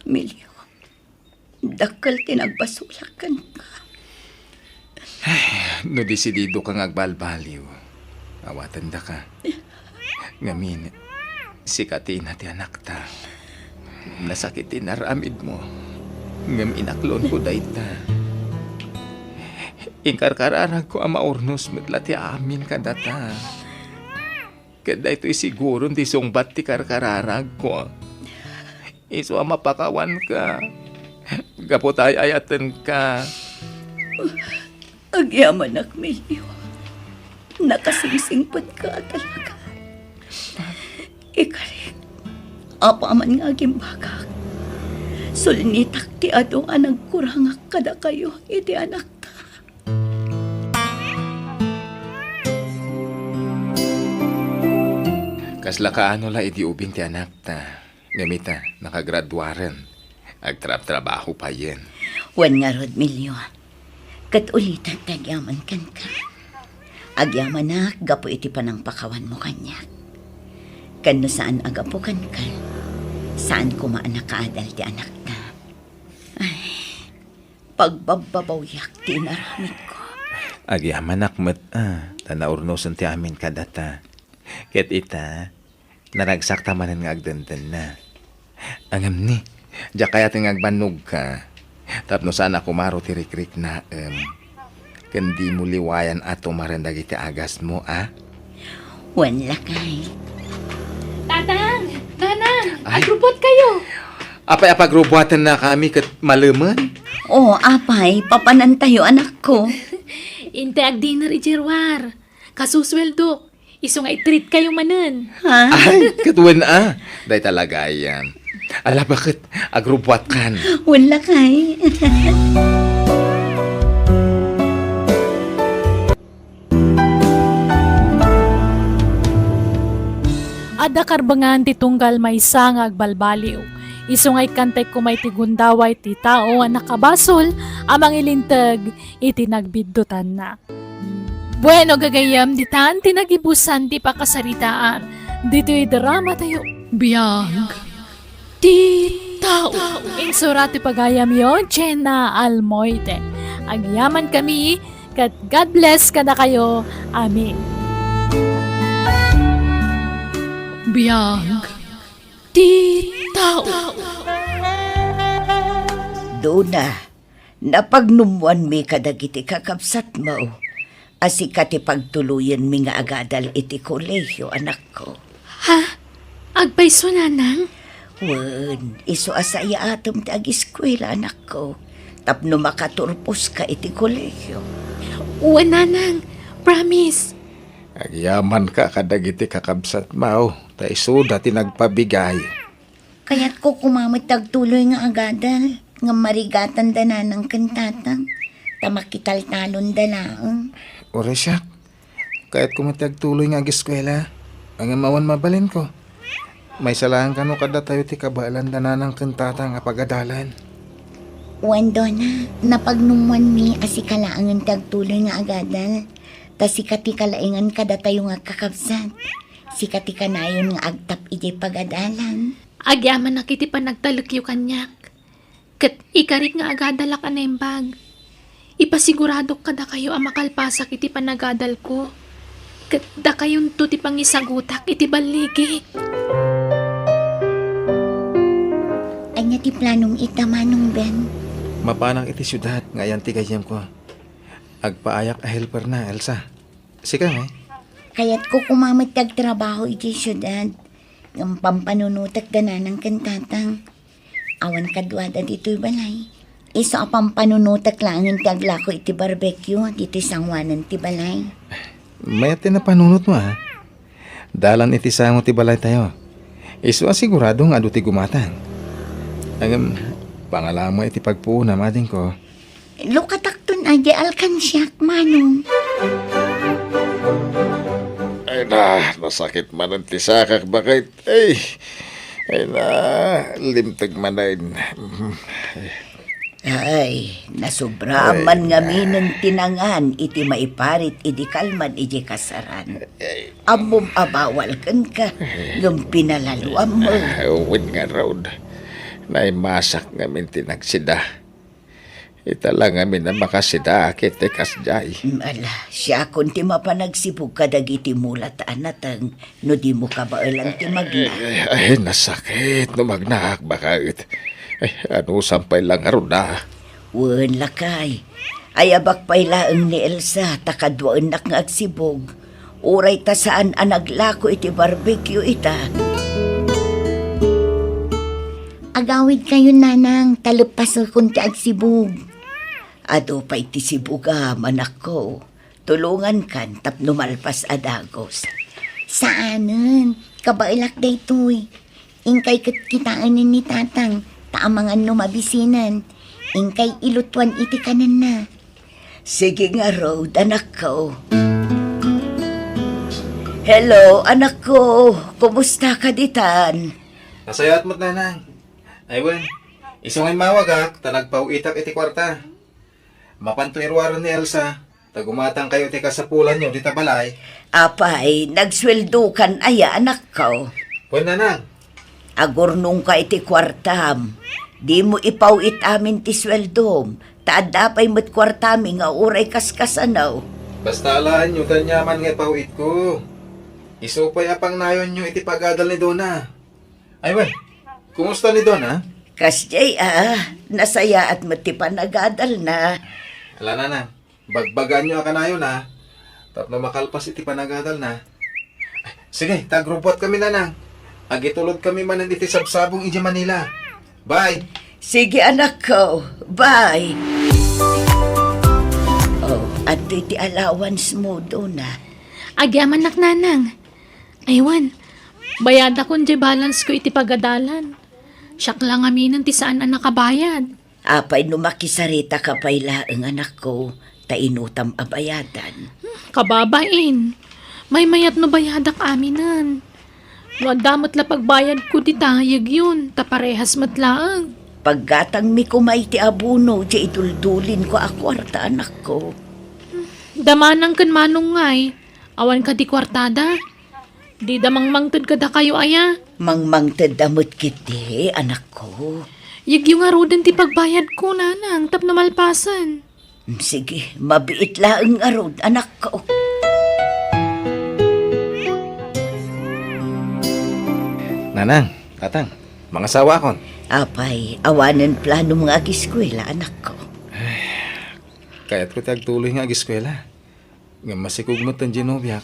Milyo. Dakal tinagbasulakan ka. No desidido kang agbalbaliw. Awatan da ka. Ngamin, sikatin na ti anak ta. Nasakitin aramid mo. Ngam inaklon ko dayta. Inkarkararag ko ang maurnos medla ti amin kadata. Kada ito'y siguro di sungbat ti karkararag ko. Iso ang mapakawan ka. Gapotay ayatan ka. Agyaman ak, Milyo. Nakasingsingpad ka talaga. Ikarik, apa man nga gimbagak. Sulnitak ti ado anang kurangak kada kayo, iti anak ta. Kasla kaano la iti ubing ti anak ta. Ngamita, nakagraduaren. Agtrab-trabaho pa yen. Wan nga rod, Milyo. Kat ulitan tagyaman kan ka. Agyaman na, gapo iti panang pakawan mo kanya. Kano saan agapo kan ka. Saan kumaan nakaadal ti anak na. Ay, pagbababawyak ti naramit ko. Agyaman akmat tanaurnosan ti amin kadata. Ket ita, naragsak tamanan nga agdandan na. Angam ni, diya kaya ting agbanog ka. Tapno sana kumaro ti rikrik na kandi mo liwayan ato marandag iti agas mo, Wan lakay. Tatang! Nanang! Ay. Agrupot kayo! Apay apagrubuatan na kami kat malaman. Oo, apay, papanan tayo anak ko. Inte ag dinner ijerwar. Kasusweldo. Iso nga i-treat kayo manan. Ha? Ay, katuwan Day talaga yan. Ala bakit agrubuat kan? Wan lakay. Ada karbangan ti tunggal may sangag balbaliw. Isungay kantay kumay ti gundaway ti tao ang nakabasol amang ilintag iti nagbiddutan na. Bueno gagayam ditan tinagibusan ti pakasaritaan. Dito'y drama tayo. Biyag. Ti tao. Insura ti pagayam yon, Chena Almoite. Agyaman kami, kat God bless ka na kayo. Amen. Biyag. Ti tao. Dona, napagnumuan mi kadagiti kakabsat mo. Asika ti pagtuluyan mi nga agadal iti kolehiyo, anak ko. Ha? Agpaiso nanang? Wan, iso asaya atom ti ag-eskwela, anak ko. Tapno makaturpos ka iti kolehiyo. Uwan nanang. Promise. Agyaman ka kadagiti kakabsat mao. Ta isuda ti nagpabigay. Kaya't ko kumamit tagtuloy nga agadal. Nga marigatan dana ng kantatang. Tamakital-talon dalaang. Oresyak, kahit kumatag tuloy nga ag-eskwela, ang amawan mabalin ko. May salahan ka no kada tayo ti kabalan na ng kantata nga pagadalan. Wando na, napagnumuan mi asikalaangan tagtuloy nga agadal. Ta sikati kalaingan kada tayo nga kakabsat. Sikati kanayon nga agtap iti pagadalan. Agyaman na kiti pa nagtalukyo kanyak. Kat ikarik nga agadala ka na yung bag. Ipasigurado kada kayo ang makalpasak iti panagadal ko. Kada kayong tuti pangisagutak iti baligi. Anya ti planong itamanong Ben. Mapanang iti syudad, ngayon ti gayam ko. Agpaayak a helper na, Elsa. Sika, eh. Kaya't ko kumamatag trabaho iti syudad. Ng pampanunutak dananang kantatang. Awan kadwada dito'y balay. Iso a pampanunutak lang yung tagla ko iti barbecue dito'y sangwanan ti balay. May atin na panunot mo, ha? Dalan iti sango ti balay tayo. Iso asiguradong adu ti gumatang. Ang pangalaman mo iti pagpuuna, mading ko. Lukatakton aja alkansyak manong. Ay na, nasakit man ang tisakak bakit? Ay na, limtag man na yun. Ay, nasubraman nga minang tinangan iti maiparit iti kalman iti kasaran. Amom abawal kan ka, ngam pinalaluan mo. Uwin nga road. Naimasak ngamin tinagsida. Ita lang ngamin na makasida kiti kasjay. Ala, siya kun ti mapanagsibog kadag iti mulat anatang, no di mo kabailang ti magna. Ay, nasakit. Numagnak bakit? Ay, ano sampay lang aron na. Wen lakay, ay abak pailaeng ni Elsa, takadwaan nak nga agsibog. Uray ta saan anaglako iti barbecue ita. Agawid kayo nanang, talupasol kung ti agsibog. Ado pa iti sibuga, manak ko. Tulungan kan, tapno malpas adagos. Saanan? Kabailak daytoy. Ingkay kitaan ni tatang, taamangan no mabisinan. Ingkay ilutwan iti kanan na. Sige nga, Rod, anak ko. Hello, anak ko. Kumusta ka ditan? Nasayat mo't nanang. Aywan, isong ay mawagak, tanagpaw itak iti kwarta. Mapantuirwaran ni Elsa, tagumatang kayo ti kasapulan nyo, di tabalay. Apay, nagsweldo kan aya, anak ko. Wen nanang, Agurnong ka iti kwartam. Di mo ipawit amin ti sweldom. Taadapay mo't kwartami nga uray kaskasanaw. basta alaan nyo tanyaman nga pauit ko. Isupay apang nayon nyo iti pagadal ni Donna. Aywan, kumusta ni Donna? Kasjay nasaya at matipan nagadal na. Ala nanang, bagbagan nyo akanayon ha. Tapno makalpas iti panagadal na. Ay, sige, tagrupot kami nanang. Agitulod kami man iti sabsabong iti Manila. Bye! Sige anak ko, bye. Oh, at iti allowance mo doon na. Agyaman nak nanang. Aywan, bayad akong di balance ko iti pagadalan. Siyak lang aminan ti saan ang nakabayad. Apay no makisarita ka payla ang anak ko, tainutam abayadan. Kababain, may mayat no bayadak aminan. No damot la pagbayad ko di tayag yun, taparehas matlaang. Paggatang mi kumay ti abuno, di ituldulin ko akwarta anak ko. Damanang kan manong ngay, awan ka di kwartada. Di damang mangtod ka da kayo aya. Mangmangtad damot kiti, anak ko. Yagyo nga rodan ti pagbayad ko nanang, tap na malpasan. Sige, mabiit laang arod, anak ko. Nanang, tatang, mga sawa kon. Apay, awanan plano mga agiskwela, anak ko. Kaya't ko tagtuloy nga ag-eskwela. Nga masikog mo tan Genoviak.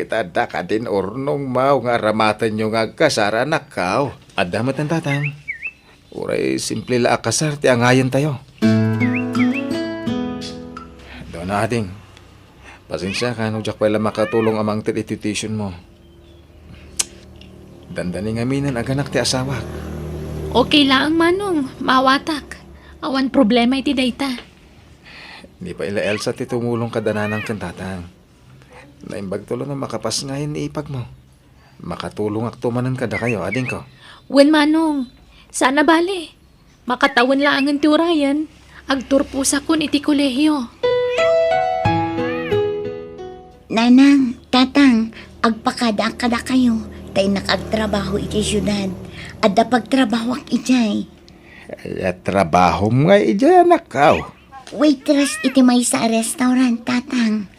Tada ka din ornong mau nga ramatan nyo nga kasara anak kao. Adamat ang tatang. Uray, simple la akasar, ti angayan tayo. Doon na ading. Pasensya ka, nung jak pala makatulong amang titition mo. Dandaning aminan aganak ti asawa. Okay lang manong, mawatak. Awan problema iti dayta. Hindi pa ila Elsa ti tumulong kadananang kantatang. Naimbag tulo na makapas ngayon ni ipag mo. Makatulong ak tumanan kada kayo, ading ko. Wen manong, sana bale. Makatawan lang ang tiurayan. Agturpusa kun iti kolehiyo. Nanang, tatang, agpakada-kada kayo. Tay nakagtrabaho iti syudad. Adda pagtrabaho ak ijay. Ay, trabaho mo nga ija anak kao. waitress iti may sa restaurant, tatang.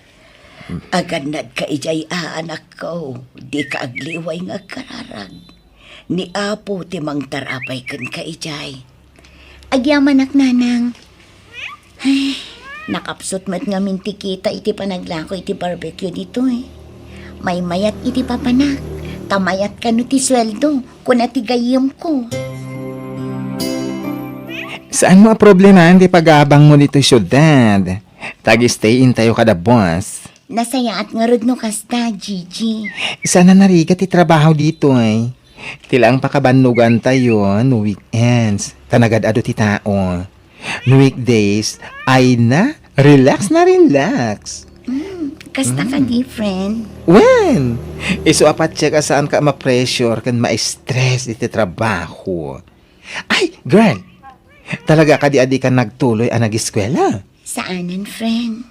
Aganad ka ijay anak ko, di ka agliway nga kararag. Ni Apo timang tarapay kan ka ijay. Agyaman ak nanang. Ay, nakapsot mat nga mintikita iti panaglako iti barbecue dito eh. May mayat iti papanak. Tamayat ka no ti sweldo kung natigayom ko. Saan mo ang problema hindi pag-aabang mo dito syudad? Tag-stay in tayo kada boss. Nasayaat nga rod no kasta, Gigi. Sana narigat trabaho dito ay. Tilang pakabanugan tayo no weekends. Tanagad-ado ti tao. No weekdays ay relax na relax. Kasta ka different. When? Iso apat siya ka saan ka ma-pressure kan ma-stress iti trabaho. Ay, girl! Talaga ka di ka nagtuloy ang nag-eskwela? Saanan, friend?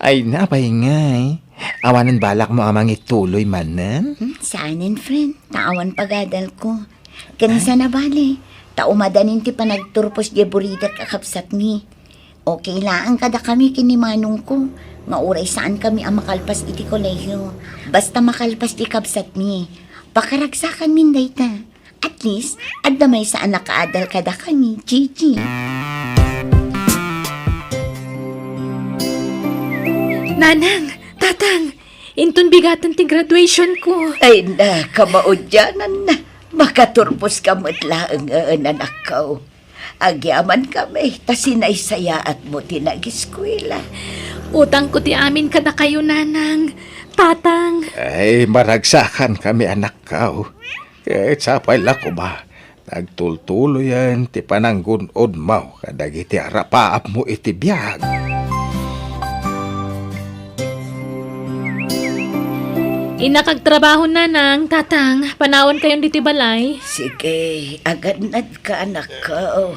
Ay, napay ngay. Awanan balak mo amang ituloy manan? Saanan, friend? Taawan pagadal ko. Kanisa na bali. Taumadanin ti panagturpos di burida kakapsat ni. Okay lang kada kami kinimanong ko. Nga oray saan kami ang makalpas iti kolehiyo. Basta makalpas di kapsat ni. Pakaragsakan min dayta. At least, adamay saan nakaadal kada kami, Gigi. Nanang, tatang, intun bigatan ti graduation ko. Ay na, kamaudyanan na. Makaturpos ka matlaang anak ko. Agyaman kami, ta sinaysayaat mo tinag-eskwela. Utang ko ti amin kada kayo, nanang. Tatang, Ay, maragsakan kami anak ka. Kahit sapay lako ba, nagtultulo yan ti pananggunod mo kadagiti arapaap mo iti biyag. inakagtrabaho nanang, tatang, panawan kayong diti balay. Sige, aganad ka anak ko.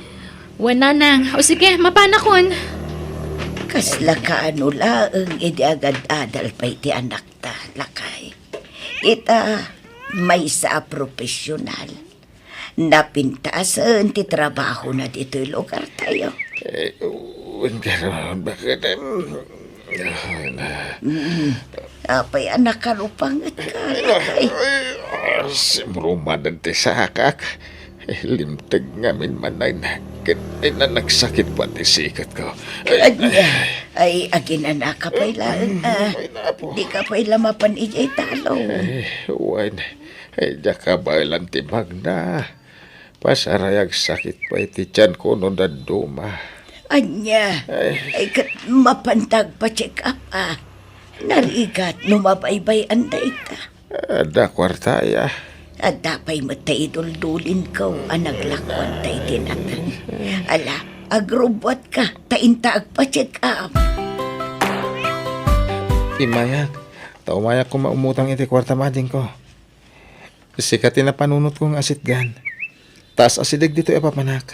Wan nanang, o sige, mapanakon. Kasla ka ano laang idi agad adal pa iti anak ta, lakay. Ita, may sa profesional. Napintasan ti trabaho na dito lugar tayo. Karon, bakit? Apay anak ka rupangat ka, lakay. Simrumadan ti sakak. Limtag ngamin manay na. Ay na nagsakit pa ti sikat ko. Ay, agin anak ka pa'y lang. Di ka pa'y lamapan ijay talo. Wan, ay ka ba ilang timag na. Pasarayag sakit pa iti tiyan ko no daduma. Anya, ay kat mapantag pa check up Narigat numabaybay anday ka. Ada kwartaya. At dapay matay duldulin ko ang naglakwan tay tinatang. Ala, agrobot ka, taintaag pa check up. Imayak. Taumayak ko maumutang iti kwarta mading ko. Sikatin na panunot kong asitgan. Taas asidig dito papanak.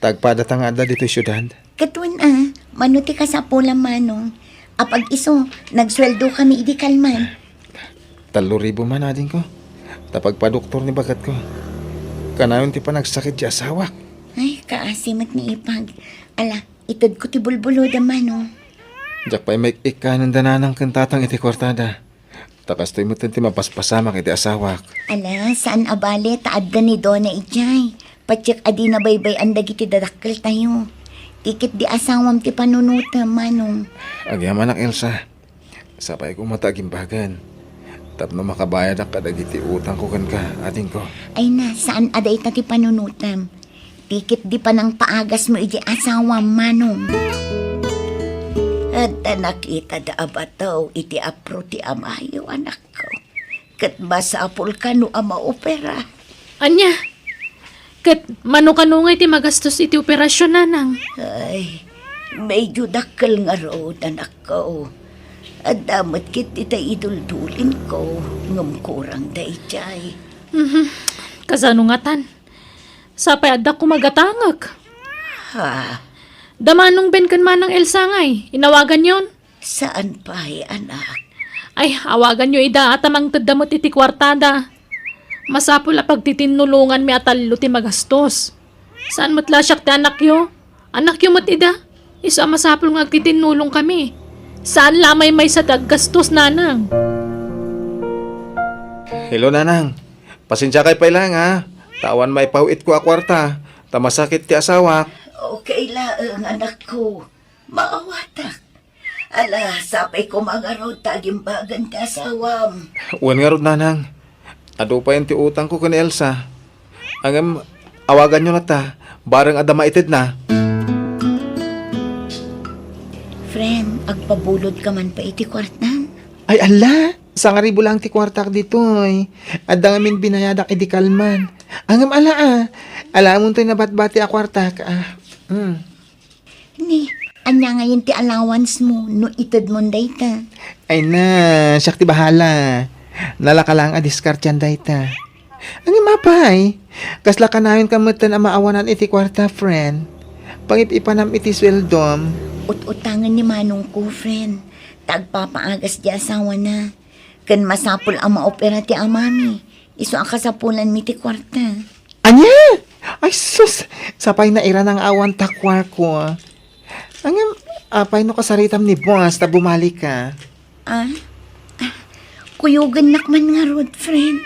Tagpadatang ada dito syudad. Katun manuti ka sa pula manong. Apag iso, nagsweldo kami idi kalman. 3,000 man ading ko. Tapag pa doktor ni bagat ko. Kanayon ti pa nagsakit di asawa. Ay, kaasimat ni Ipag. Ala, itod ko ti bulbulo da manong. Diyak pa'y may ikanan dananang kantatang iti kwartada. Takas to'y mutin ti mapaspasamak iti asawa. Ala, saan abale taad da ni Donna ijay. Patsik adi na baybay ang dagiti dadakkel tayo. Tikit di asawam ti panunuta manong. Agyaman ak Elsa. Sapay ko matagimbagan. Tapno makabayad ang kadagiti utang ko kan ka, ating ko. Ay na, saan aday ta ti panunutam? Tikit di pa nang paagas mo iji asawam manong. At nakita da abataw iti apro ti amayo anak ko. Kat masapol ka no ama opera. Anya, kat mano-kanungay ti magastos iti operasyon, nanang. Ay, medyo dakkel nga road anak ko. At damat kit ita iduldulin ko, ngam kurang da ijay. Kasano nga tan? Sapay adak ko magatangag. Ha, Damanong ben kan manang Elsa ngay, inawagan yon. saan pa anak? Ay, awagan nyo ida at amang tadamot iti kwartada. Masapul a pagtitinulungan mi atalo ti magastos. Saan mo't lasyak ti anak yo? Anak yo mo't ida? Isa masapol nga agtitinulong kami. Saan lamay may sa taggastos, nanang? Hello, nanang. Pasensya kay pailang, ha? Tawan may pauit ko a kwarta. Tamasakit ti asawa. Okay laang anak ko. Maawatak. Ala, sapay ko mga rod tagimbagan ti asawam. Uwan nga rod, nanang. Ado pa yung ti utang ko kani Elsa. Angam, awagan nyo na ta. Barang adama ited na. Friend, agpabulod ka man pa iti kwartan. Ay ala, sa nga ribo lang ti kwartak ditoy. Adda ngamin binayadak idi kalman. Angam ala alamon to'y nabatbati a kwartak Ni, anya ngayon ti allowance mo no ited mo dayta. Ay na, siyak ti bahala. Nalaka lang a discard yan dayta. Angam mapay, kasla ka nayon kamutan a maawanan iti kwarta, friend. Pangip-ipanam iti sweldom. Ut-utangan ni manong ko, friend. Tagpapaagas di asawa na. Kan masapul ang maopera ti amami. Iso ang kasapulan mi ti kwarta. Anya! Ay sus! Sapay na ira ng awan takwar ko. Angam, apay no kasaritam ni boss ta bumalik ka. Ah? Kuyugan nakman nga rod, friend.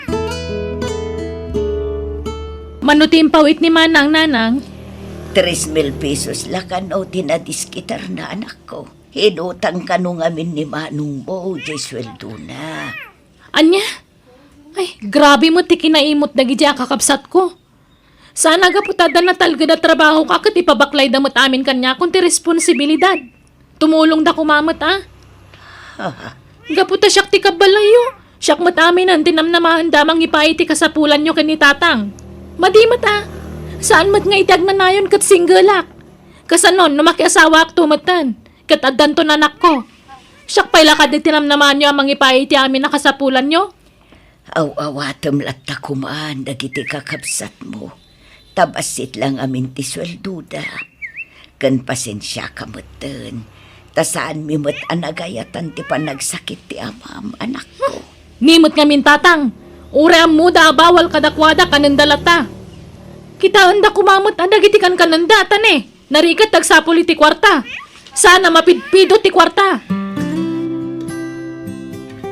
Manutim pawit ni manang, nanang. 3,000 pesos lakan o tinadiskitar na anak ko. Hinutang ka nung amin ni Manong Bo, jay sweldo na. Anya? Ay, grabe mo ti kinaimot na gidya kakabsat ko. Sana gaputada na talga na trabaho ka kat ipabaklay damot amin kanya kung ti responsibilidad. Tumulong da kumamot Gaputa siyak ti kabalayo. Siyak mat amin ang tinamnamahan damang ipaiti kasapulan nyo kani tatang. Madimat Saan mat nga idag na nayon kat single ak? Kasanon, numakiasawa ak tumatan. Kat addan to nanak ko. Siyak pa'y lakad di tinamnaman nyo amang ipaiti amin na kasapulan nyo. Aw-awatam latta kumaan, dagiti kakabsat mo. Tabasit lang amin ti swelduda. Kan pasensya kamutan. Tasaan mi mat anagayatan ti panagsakit ti amam, anak ko. Nimot nga min tatang. Ure ang muda bawal kadakwada kanandalata. Kita anda kumamot dagiti kan kanandatan Narikat tagsapuli ti kwarta. Sana mapidpido ti kwarta.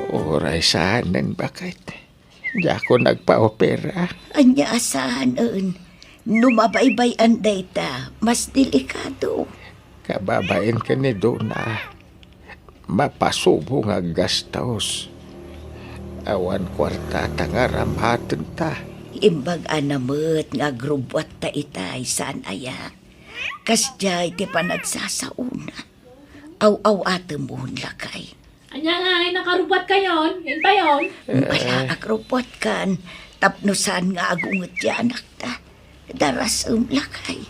Oray saanan bakit? Di ako nagpa-opera. Anya asahan numabaybay ang data, mas delikado. Kababain ka ni Dona. Mapasubo nga gastos. Awan kwarta tangaram atin ta. Imbag anamot nga grubwat ta itay saan aya. Kasjay ti panagsasauna. Aw-aw atemuhon lakay. Anya nga ay nakarubat kayon. Yan pa yon. Ala agrubwat kan. Tapnusan nga agungot ya anak ta. Daras lakay.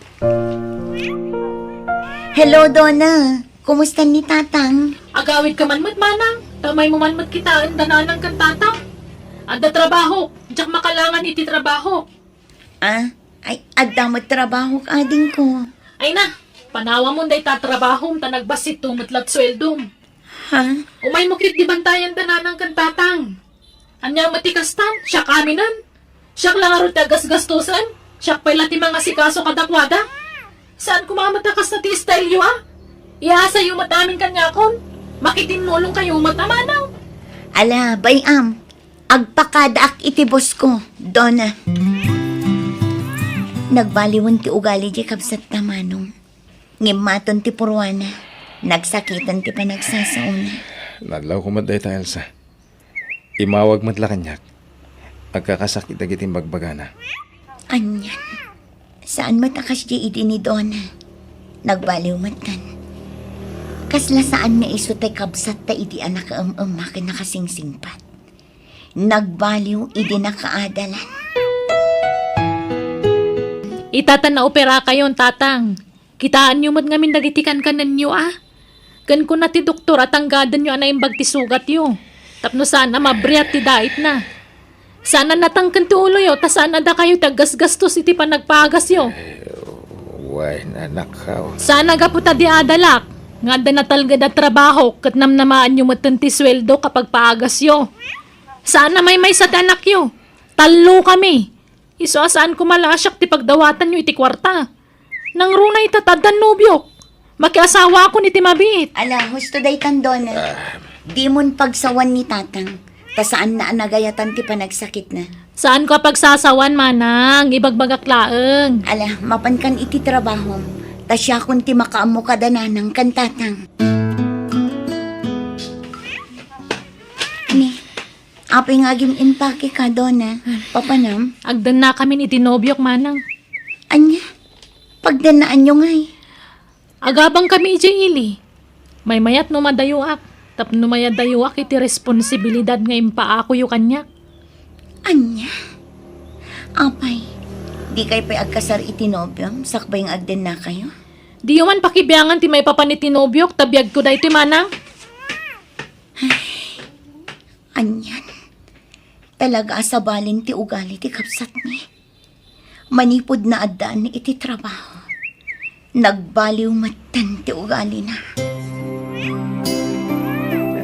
Hello, Donna. Kumusta ni tatang? Agawid ka man manang. Tamay mo man kitaan dananang kan tatang. Anda trabaho. Diyak makalangan iti trabaho. Ay, adamot trabaho ka din ko. Ay na, panawa mo day tatrabaho ta nagbasit tumatlat sweldom. Ha? Umay mo kit di bantayan dananang kan tatang. Anya matikastan, siya kaminan. Siya lang aro tagas-gastusan. Siya pa'y lati mga sikaso kadakwada. Saan kumamatakas na ti style yu Iasa yu matamin kanyakon. Makitinulong kayo matamanaw. Ala, bayam. Agpakadaak iti boss ko, Donna. Nagbaliwan ti ugali di kabsat tamanong. Ngimaton ti purwana. Nagsakitan ti panagsasauna. Nadlaw ko maday ta, Elsa. Imawag matla kanyak. Agkakasakit na giting bagbagana. Anyan. Saan matakas di idi ni Donna? Nagbaliw matan. Kasla saan nga iso tay kabsat ta idi anak makin nakasingsingpat. Nagbaliw idi nakaadalan. Itatan na opera kayon, tatang. Kitaan nyo mat ngamin dagitikan kanan nyo Kan ko na ti doktor at anggadan nyo ana imbag ti sugat yo. Tapno sana mabriat ti dait na. Sana natangkan ti ulo yo, ta sana da kayo taggasgastos iti panagpagas yo. Way nanakaw. Sana gaputa di adalak. Nga da natalga da trabaho kat namnamaan nyo matan ti sweldo kapag paagas yo. Sana may sa tanak yo. Talo kami. Iso asaan ko malasyak ti pagdawatan nyo iti kwarta. Nang runay tatadan nobyok. Makiasawa ako ni Timabit. Ala, husto day Donna. Di mon pagsawan ni tatang. Ta saan na nagayatan ti panagsakit na. Saan ko pagsasawan, manang? Ibagbagak laeng. Ala, mapan kan iti trabaho. Ta siya kun ti makaamo kadananang kan tatang. Ni, apay nga gim impake ka, Donna. Papanam, Agdan na kami ni Tinobyok, manang. anya, pagdanaan nyo ngay. Agabang kami ili. May mayat no madayuak. Tap no mayadayuak iti responsibilidad nga impaako yu kanyak. Anya? Apay, di kay pa'y agkasar itinobyam, sakbay ng agden na kayo? Di man pakibiyangan ti may papa ni Tinobyok, tabiyag ko da iti manang. Anyan, talaga asabalin ti ugali ti kapsat ni. Manipod na addaan ni iti trabaho. Nagbaliw matan ti ugali na.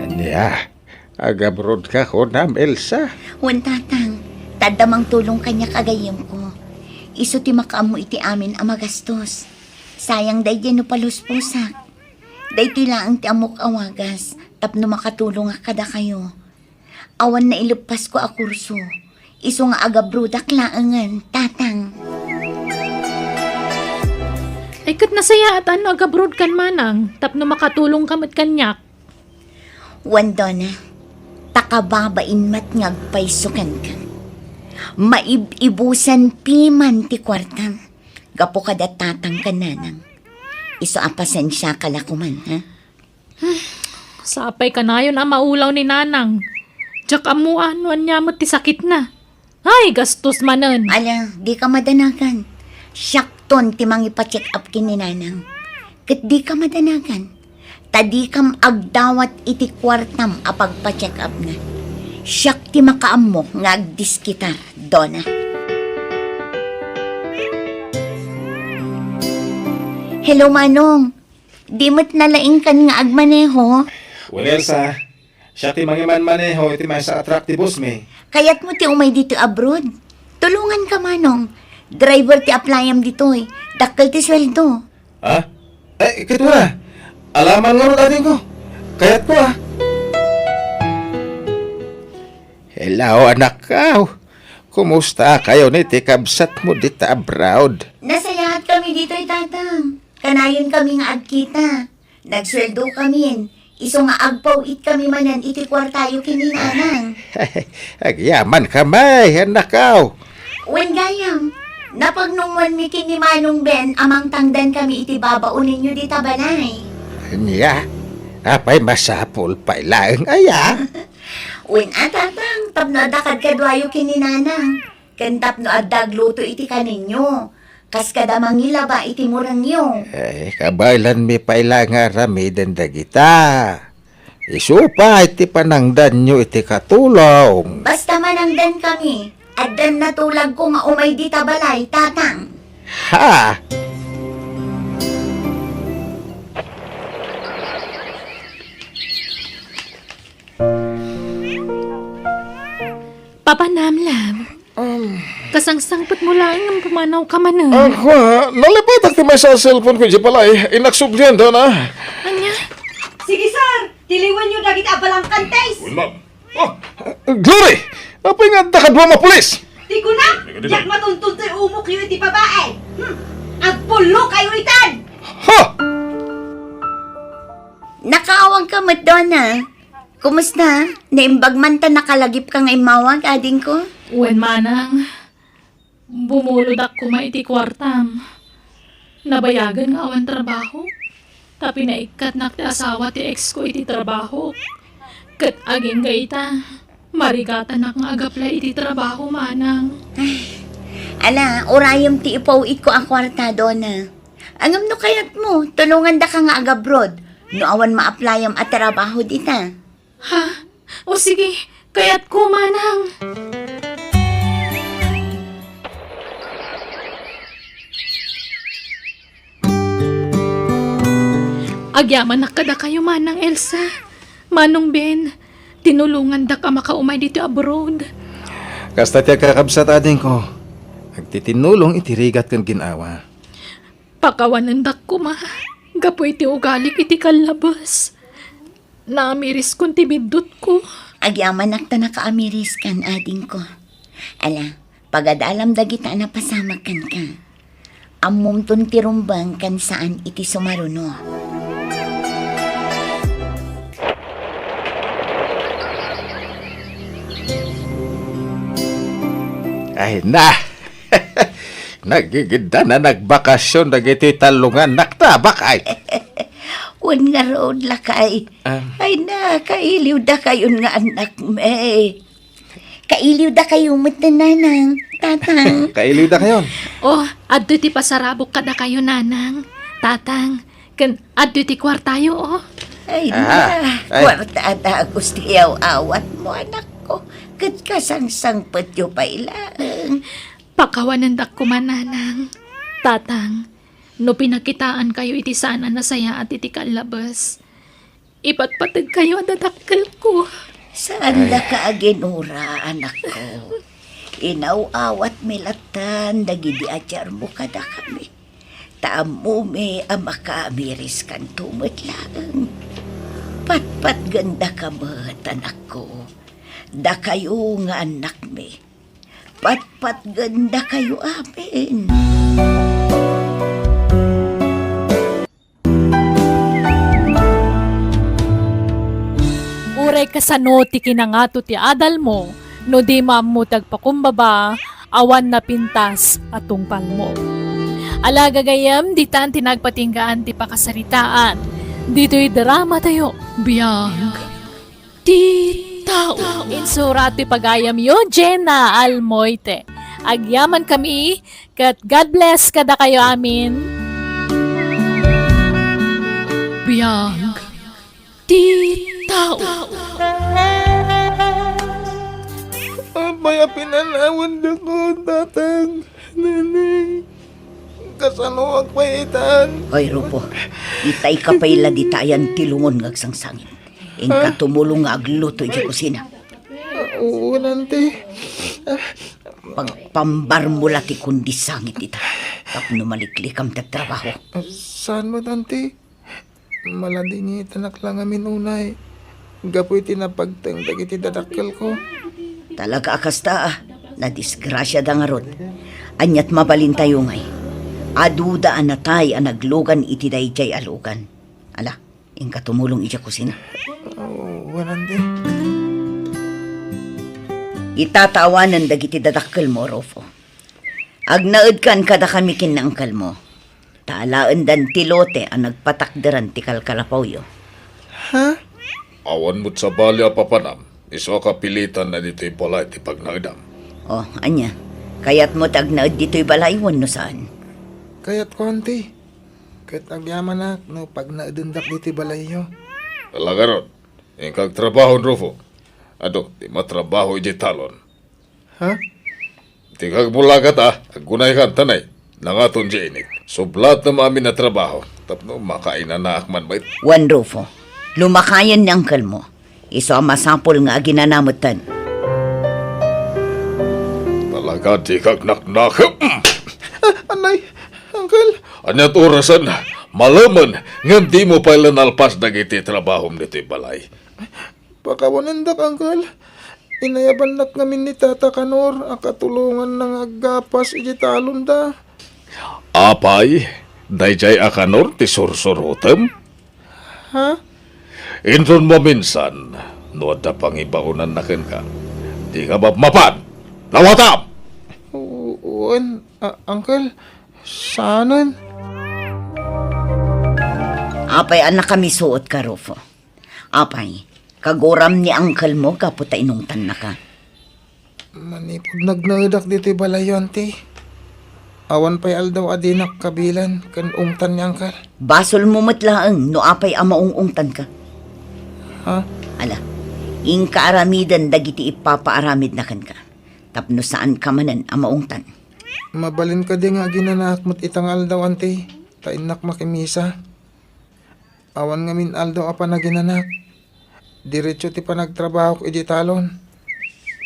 Anya, agabrod ka ko nam, Elsa. Wan tatang, tadamang tulong kanya kagayam ko. Iso ti makaamo iti amin ang magastos. Sayang day no paluspusak. Day ti laang ti amok awagas, tapno makatulong nga kada kayo. Awan na ilupas ko a kurso. Iso nga agabrudak laangan, tatang. Ay kat nasaya at ano agabroad kan manang, tapno makatulong kamat kanyak. Wan Donna, takababain mat ngagpaysukan ka. Maibusan piman ti kwartam. Gapo kada tatang kananang. Iso apasen siya kalakuman, ha? Sapay ka na yun ang maulaw ni nanang. Tsak amuan, niya mo ti sakit na. Ay, gastos manan. Ala, di ka madanagan. Syakton ti mangipa-check up kininanang. Kat di ka madanagan. Tadi kam agdawat iti kwartam apagpa-check up na. Syak ti makaamo nga agdiskitar, Donna. Hello, Manong. Di mo't nalaing kan nga agmaneho. Well, Elsa, siya ti mangiman maneho, iti may sa attractibus me. Kayat mo ti umay dito abroad. Tulungan ka, Manong. Driver ti applyam dito eh. Dakkel ti sweldo. Ha? Eh, kito na. Alaman nga rin atin ko. Kayat ko Hello, anak ka. Kumusta kayo ni tikabsat mo dito abroad? Nasayahat kami dito tatang. Kanayon kami nga agkita. Nagsweldo kami. Iso nga agpaw-it kami manan iti kwartayo kininanang. Agyaman ka may, anak ka. Wen gayam, napagnungwan mi kini Manong Ben amang tangdan kami iti babaunin nyo di tabanay. Anya, apay masapol pa ilang aya. Wen tatang, tapno adakad kadwayo kininanang. Ken tapno addagluto iti kaninyo. Kas kada mangilaba iti murang nyo. Eh, kabaylan mi pa ilang aramidan dagita. Isupa iti panangdan nyo iti katulong. Basta manangdan kami. Addan natulag ko nga umay di tabalay, tatang. Ha? Papa Namlam. Kasangsangpot mo lang ang pumanaw ka manan. Ako, nalipat ako may sa cellphone ko, di palay. Inaksubdihan daw na. Anya? Sige, sir. Tiliwan nyo dagit abalang kantes. Ma'am. Oh, Glory! Apa nga dakadwa mga pulis? Di ko na. Yak matuntun tayo umok yun iti babae. Agpulo kayo itan. Ha! Nakaawang ka, Madonna. Kumusta? Naimbag man ta nakalagip ka nga imawag, ading ko? Uwan manang. Bumulod ako maiti kwartam. Nabayagan nga awan trabaho. Tapi naikat na ti asawa ti ex ko iti trabaho. Kat aging gaita. Marigatan na nga agapla iti trabaho manang. Ala, orayom ti ipawit ko ang kwarta, Donna. Angam no kayat mo, tulungan da ka nga agabrod. No awan ma-applyam at trabaho dita. Ha? O sige, kaya't ko manang. Agyaman na kada kayo manang Elsa. Manong Ben, tinulungan da ka makaumay dito abroad. Kasta tiya kakabsat atin ko. Agtitinulong itirigat kan ginawa. Pakawanan da ko ma. Gapoy ti ugali iti kalabas. Naamiris kong tibidot ko. Agyaman nakta nakaamiris kan ading ko. Ala, pagadalam dagita na pasamakan ka. Amom ton tirumbang kan saan iti sumaruno. Ay na! Nagigida na nagbakasyon dagiti talungan naktabak ay. Wan nga road lakay. Ay na, kailiw da kayon nga anak me. Kailiw da kayo nanang, tatang. Kailiw da kayon. Oh, adto ti pasarabok kada kayo nanang. Tatang, kan adto ti kwartayo oh. Ay Ah, na, ay. kwarta da gusto yaw awat mo anak ko. Kat kasangsang patyo pa ilang. Pakawanan dak kumananang. Tatang, no pinakitaan kayo iti sana nasaya at iti kalabas. Ipatpatag kayo at dadakkel ko. Saan da ka aginura, anak ko? Inaw-awat milatan, dagidi adyar mo kada kami. Taamo me amakamiris kan tumot lang. Patpat ganda ka mat, anak ko. Da kayo nga anak me. Patpat ganda kayo amin. Uray kasano ti kinangato ti adal mo, no di mamutag pakumbaba, awan na pintas at tungpal mo. Alaga gayam, di taan tinagpatinggaan ti pakasaritaan. Dito'y drama tayo, biyag. Ti tao. Insurat ti pagayam yo, Jenna Almoite. Agyaman kami, kat God bless kada kayo amin. Biyag. Ti tao. May pinanawan na ko, tatang. Nanay. Kasano ang paitan? Hoy, Rupo, itay ka pa'y laditayan tilungon ngagsangsangin. Ingka tumulong nga agluto di kusina. Oo, nanti. Pagpambar mo lati kundi sangit ita. Tapno maliklik ang tatrabaho. Saan mo, tanti? Maladingi tanak lang amin unay. Gapoy tinapagtang dagiti dadakkel ko. Talaga akasta na disgrasya da nga rod. Anyat mabalin tayo ngay. Aduda anatay ang naglugan iti dayjay alugan. Ala, ingka tumulong iti kusina. Oo, nanti. Itatawanan dagiti dadakkel mo, Rofo. Agnaed kan kada kami kinangkal mo. Taalaan dan tilote ang nagpatakderan ti kalkalapawyo. Ha? Awan mo't sa bali papanam, iso kapilitan na dito'y balay ti pagnaidam. Oh, anya. Kaya't mo tagnaed dito'y balaywan no saan. Kaya't konti. Kahit agyaman na, no, pag naidundak diti balayo. Alagaron, ingkag trabaho Rufo. Ado, di matrabaho iji talon. Ha? Di kag mulagat agunay kan tanay. Nangaton di init. Sublat na maamin na trabaho. Tapno makainan na akman bait. Juan Rufo, lumakayan ni angkal mo. Iso ang masapol nga ginanamutan. Talaga di kag naknak. Anay, uncle. Anyat orasan, malaman nga di mo pala nalpas dagiti trabahom dito'y balay. Pakawanindak, uncle. Inayaban nak ngamin ni Tata Kanor, ang katulungan ng agapas iji talon da. Apay, dayjay akanor ti sursurutem. Ha? Intron mo minsan, no da pangibaunan na ken ka. Di ka mapan. Nawatam! Uwan, uncle. Saanan? Apay anak kami suot ka, Rufo. Apay, kagoram ni angkal mo kaputa inungtan na ka. Manipod nagnadak dito balayon, ti. Awan pa'y aldaw adinak kabilan, kan ungtan ni uncle. Basol mo matlaang no apay amaungungtan ka. Ha? Ala, ingka aramidan dagiti ipapaaramid na kan ka. Tapno saan ka manan amaungtan. Mabalin ka din nga ginanak mo't itang aldaw, ante. Tainak makimisa. Awan nga min aldaw apa na ginanak. Diretso ti pa nagtrabaho ko iji talon.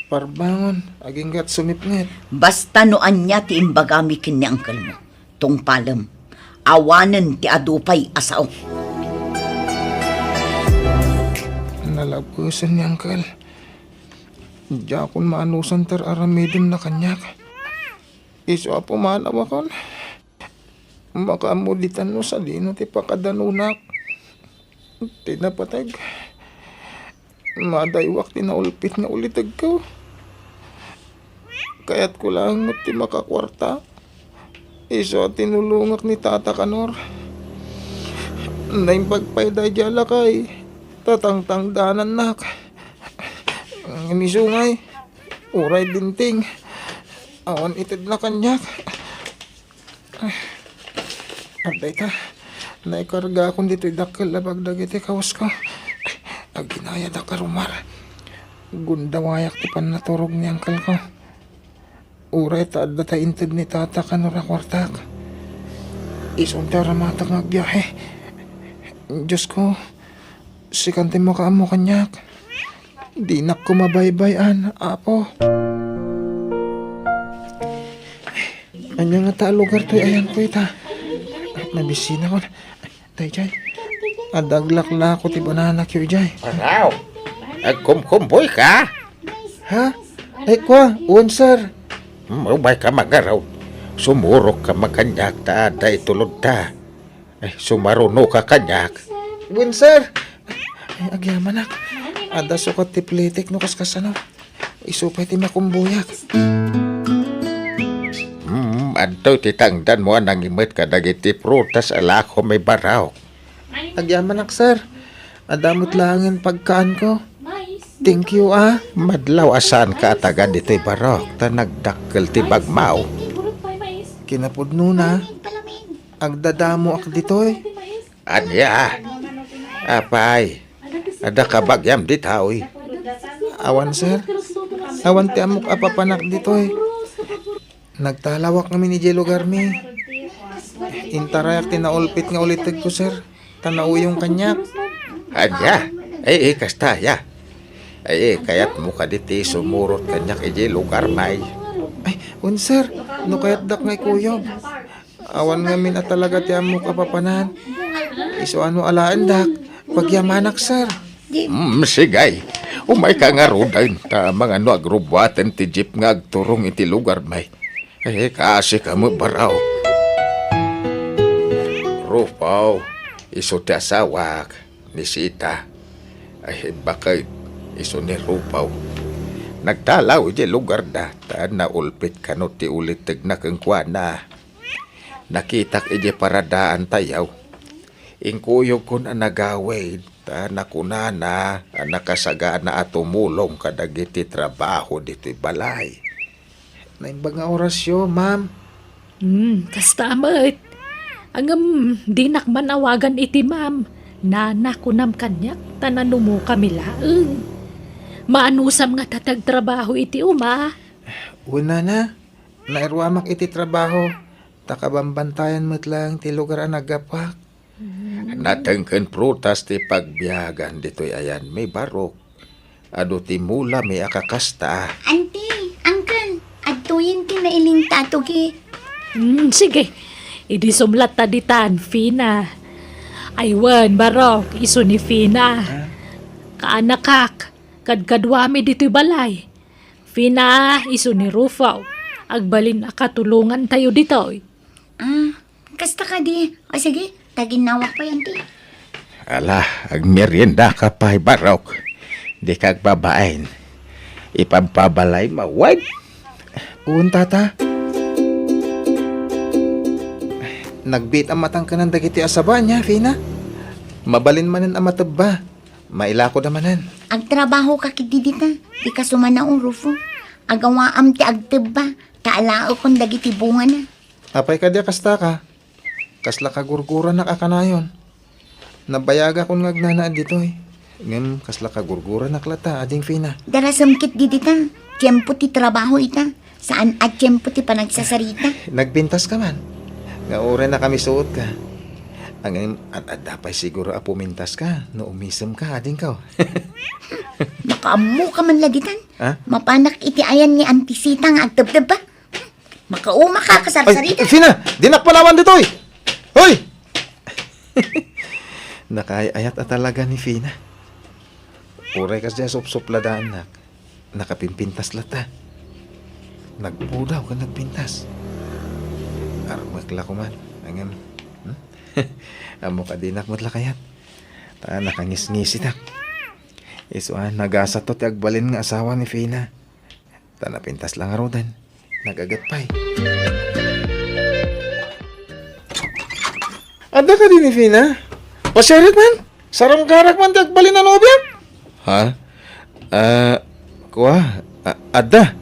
Parbangon, aging gat sumipngit. Basta noan niya ti imbagami kin ni angkal mo. Tungpalam, awanen ti adupay asaw. Nalabusan ni Uncle. Diya akong maanusan tar aramidon na kanyak. Iso apo manawa kon. Makamulitan no sa lino ti pakadanunak. Tinapatag. Madaywak ti naulpit nga ulitag ko. Kaya't ko lang ti makakwarta. Iso tinulungak ni Tata Kanor. Naing pagpayday dyan lakay. Tatang-tangdanan nak. Ang misungay. Uray dinting. Awan itid na kanyak. Abday ta. Naikarga akong dito'y dakil labag dagiti kawas ko. Aginaya da karumar. Gundawayak ti panaturog ni Uncle ko. Uray ta adda ta intid ni Tata Kanor akwartak. Isunta ramatak magbiyahe. Diyos ko. Sikante mo ka mo kanyak. Di na ko mabaybayan, apo. Anya nga ta lugar to'y ayan ko ita. Nabisina ko. Tay, Jay. Adaglak la ko ti banana kyo, Jay. Paraw. Agkumkumboy ka. Ha? Ay kwa, uwan sir. Umay ka magaraw. Sumurok ka makanyak ta aday tulod ta. Ay, sumaruno ka kanyak. Uwan sir. Ay, agyaman ak. Ada sukat ti plitik no kaskasano. Isupay ti makumbuyak. Adto titangdan mo nang imit ka dagiti prutas alako may baraw. Agyaman ak sir. Adamot langin pagkaan ko. Thank you ah. Madlaw asan ka taga dito'y barok ta nagdakkel ti bagmaw. Kinapudno na. Agdadamo ak ditoy. Anya. Apay. Ada ka bagyam ditaw. Awan sir. Awan ti amok apapanak ditoy. Nagtalawak kami ni Jello Garmi. Intarayak tinaulpit nga ulitag ko sir. Tanaw yung kanyak. Anya. Ay, kasta ya. Ay, kayat mo ka diti sumurot kanyak iji lugar may. Ay, un sir. No kayat dak ngay kuyog. Awan nga min at talaga ti amok apapanan. Iso ano alaan dak. Pagyamanak sir. Sigay. Umay ka nga rodan ta mga no agrubwaten ti jeep nga agturong iti lugar may. Eh, kasi ka mo baraw. Rupaw, iso ti asawak ni Sita. Ay, bakit iso ni Rupaw. Nagtalaw iti lugar da ta naulpit kano ti ulitig na kengkwana. Nakitak iti paradaan tayaw. Ingkuyog ko na nagawid ta nakunana nakasaga na atumulong kadagiti trabaho dito'y balay. Naimbag nga orasyo, ma'am. Kasta amat. Angam, di nakmanawagan iti ma'am. Nanakunam kanyak, tanano mo kami laeng. Maanusam nga tatagtrabaho iti uma. Una na. Nairwamak iti trabaho. Takabambantayan mo't lang ti lugar ang nagapak. Natengken prutas ti pagbiyagan dito'y ayan may barok. Ado ti mula may akakasta. Auntie, uncle, adtuyin ti nailing tatugi. Sige, idi sumlat ta ditan, Fina. Aywan, barok, iso ni Fina. Kaanakak, kadkadwami dito'y balay. Fina, iso ni Rufaw. Agbalin akatulungan tayo dito'y. Kasta ka di. O sige, taginawak pa yan ti. Ala, agmerienda ka pa'y barok. Di kag babaen. Ipampabalay mawag. Uun, tata. Nagbit ang matang ka ng dagiti asaba niya, Fina. Mabalin manan ang mataba. Mailako damanan. Agtrabaho ka kitidita. Di ka sumana ang rufo. Agawaam ti agteba. Kaalao kong dagiti bunga na. Apay ka dia kasta ka. Kasla kagurgura na kakanayon. Nabayaga kong ngagnanaan ditoy. Ngem kasla kagurgura na klata, ading Fina. Darasam kit didita. Tiyempo ti trabaho ita. Saan at tiyempo ti panagsasarita. Nagbintas ka man. Nga oras na kami suot ka. Ang at dapay siguro apumintas ka. No umisem ka, ading ka. Makaamu ka man laditan. Ha? Mapanak iti ayan ni Antisita nga agtebteb ba? Makauma ka Ay, kasarsarita. Fina! Dinak palawan ditoy! Hoy! Nakayayat at talaga ni Fina. Uray kas dya sup-supladaan nak. Nakapimpintas lata. Nagpudaw ka nagpintas. Armakla ko man. Angam. Amo ka dinak mo't lakayat. Ta nakangis-ngisi tak. Isuan nagasa to ti agbalin nga asawa ni Fina. Ta napintas lang arodan. Nagagatpay. Ada ka din ni Fina? Pasyarit man? Saram karak man ti agbalin na nobyan? Ha? Kuha? Ada?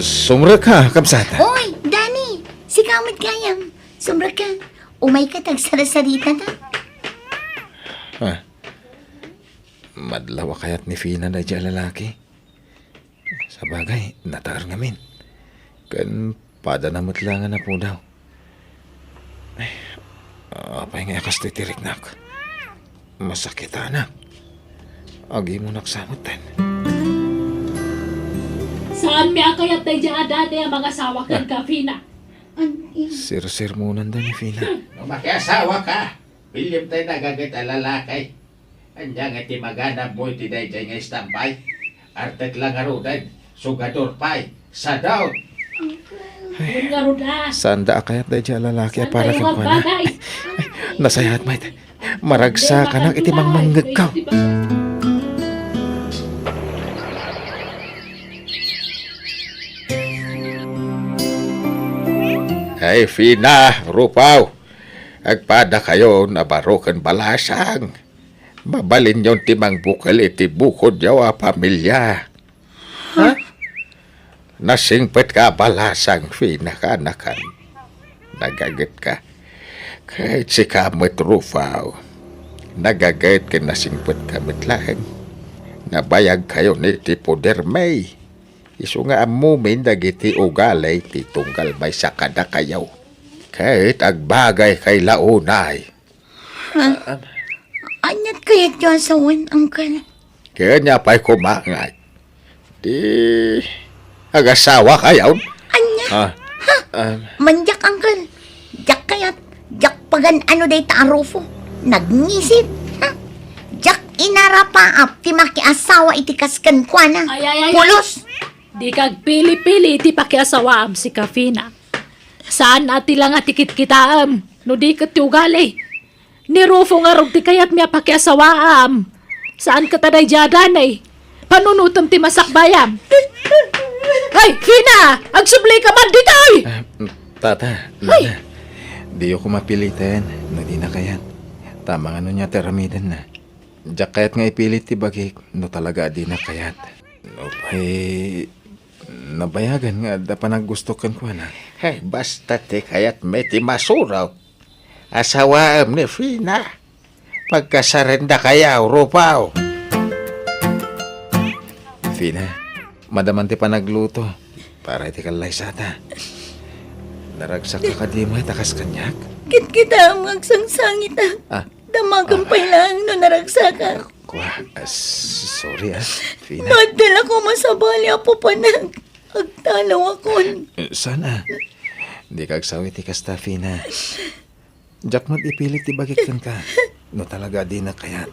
Sumra ka, kamsata? Oy, Dani! Si kamot kayam. Sumbra ka. Umay ka tagsarasarita na. Ha? Madlawa kayat ni Fina na dyan lalaki. Sa bagay, natar ngamin. Kan padanamot lang na po daw. Apay nga akas titirik nak. Masakit anak. Agi mo naksamutan. Saan mi akayat na dyan adane ang mga asawa kan ka, Fina? Sir-sir munan daw ni Fina. Makiasawa ka. William tayo nagagit ang lalakay. Andiyan nga ti maganap mo iti day nga istampay. Artet lang arudan. Sugador pay. Sa daw. Yun nga ruda. Sanda kayat na dyan lalaki Saan para tayo kang kuha na. magbagay? Nasayat mait. Maragsa ka na iti mangmanggag ka. Ay, Fina, Rupaw. Agpada kayo na barokan balasang. Mabalin yon timang bukal iti bukod yaw a pamilya. Ha? Nasingpet ka balasang, Fina, kanakan. Nagagit ka. Kahit si kamot Rupaw. Nagagit ka nasingpet kamit lang. Nabayag kayo ni ti Poder May. Isu nga amumin dagiti ugalay ti tunggal may sakada kayaw. Kahit agbagay kay launay. Anyat kaya dyan sa wan, Uncle? Kaya niya pa'y kumangay. Di agasawa kayaw. Anya? Manjak, Uncle. Jak kayat. Jak pagan ano day taarufo. Nagnisip. Ha? Jak inarapaap ti makiasawa iti kaskan kwa na. Ay. Pulos. Di kag pili-pili iti pakiasawaam si Kafina. Saan ati lang atikit kitaam, no di kat ti ugali. Ni Rufo nga rog ti kayat miya pakiasawaam. Saan ka taday jadanay? Panunutom ti masakbayam. Ay, Fina! Agsubli ka man dito! Tata, nana. Di ako mapilitan. No di na kayat. Tama nga nun niya teramidan na. Diyak kayat nga ipilit ti bagik. No talaga di na kayat. No pa'y nabayagan nga da pa naggustukan ko na. Hey, basta ti kayat may ti masuraw. Asawaam ni Fina. Pagkasarenda kayaw, Rupaw. Fina, madaman ti pa nagluto. Para iti kalay sata. Naragsak ka kadimay takas kanyak. Kit kita ang magsangsangit Ah. Damagang pa lang no naragsakan. Sorry Fina. Nadala ko masabali apo panag. Agtalaw akon. Sana. Di kagsawi ti kasta, Fina. Diyak mo't ipilit ti bagikan ka. No talaga di na kayat.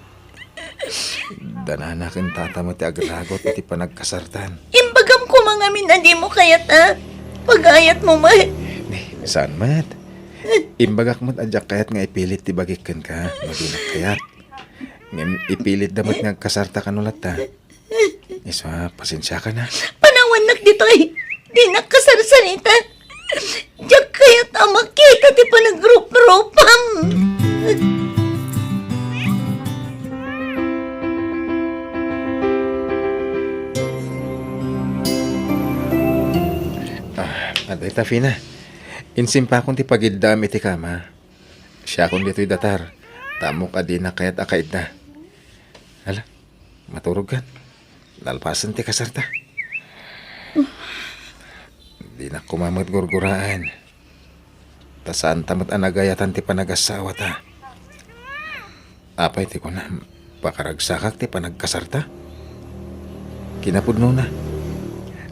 Dananakin tata mo ti agragot iti panagkasartan. Imbagam ko mga minadi mo kayat Pag-ayat mo may. Saan mat? Imbagak mo't adyak kayat nga ipilit ti bagikan ka. No di na kayat. Ngem ipilit damot nga kasarta kanulat ta. Isa, pasensya ka na. Panawan dito di nakasarsanita. Diyak kaya't makita ti panag-group-groupam. Aday ta, Fina. Insimpa kong ti pagidam iti kama. Siya kong dito'y datar. Tamo ka di na kaya't akaid na. Hala, maturog ka. Nalpasan ti kasarta. Di na kumamad gurguraan. Tasaan tamat anagayatan ti panagasawa ta. Apay ti ko na, pakaragsakak ti panagkasarta. Kinapudno na.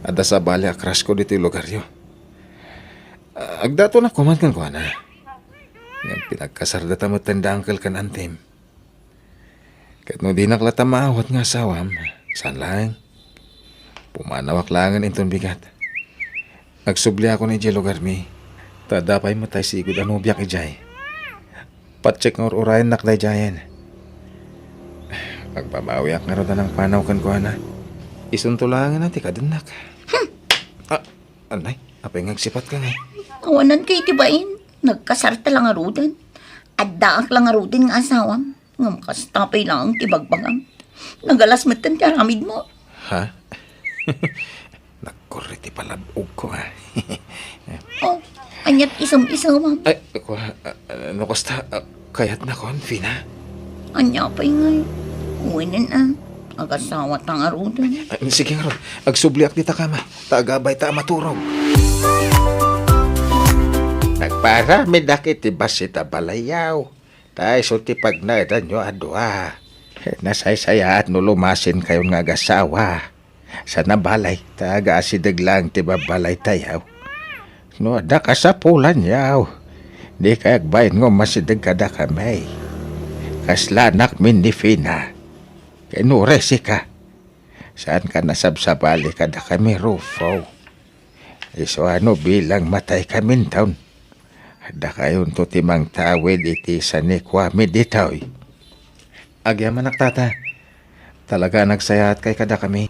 Ada sa bali akras ko dito yung lugar yo. Agdato na kuman kan ko na. Nga pinagkasarda ta mo tanda uncle kan antim. Kat no di naklata maawat nga asawam, saan lang? Pumanawak langan inton bigat. Agsubli ako ni Jay lugar mi. Tadapay mo tayo sigod ano biyak ijay. Patcheck ng urayan naklay jayan. Magbabawiak nga rin ng panaw kan ko na. Isuntulangan natin kadanak. Anay, apay ngagsipat ka nga. Kawanan kay tibain. Nagkasarta lang arudan. At daak lang arudin nga asawam. Nga makastapay lang ang tibagbangam. Nagalas matan ti aramid mo. Ha? Nagkuriti palabog ko ha. Oh, anyat isang-isang. Ay, ako, ano kasta, kayat na kon, Fina? Anya pa'y ngay. Uwinin ah. Agasawa tang arudan. Sige nga ron, agsubliak di ta kama. Tagabay ta maturog. Nagparami na kiti basita balayaw. Tay so ti pagnadan nyo adwa. Nasaysaya at nulumasin kayo nga gasawa. Sa nabalay, taga asidag lang ti babalay tayaw. No, da ka sa pulan yaw. Di kayag bayan ngo masidag kada kamay. Kaslanak min ni Fina. Kinuresi ka. Saan ka nasabsabali kada kami Rufo? Iso ano bilang matay kami taon. Da kayon to timang tawid iti sa ni Kwame ditoy. Agyaman tata. Talaga nagsayat kay kada kami.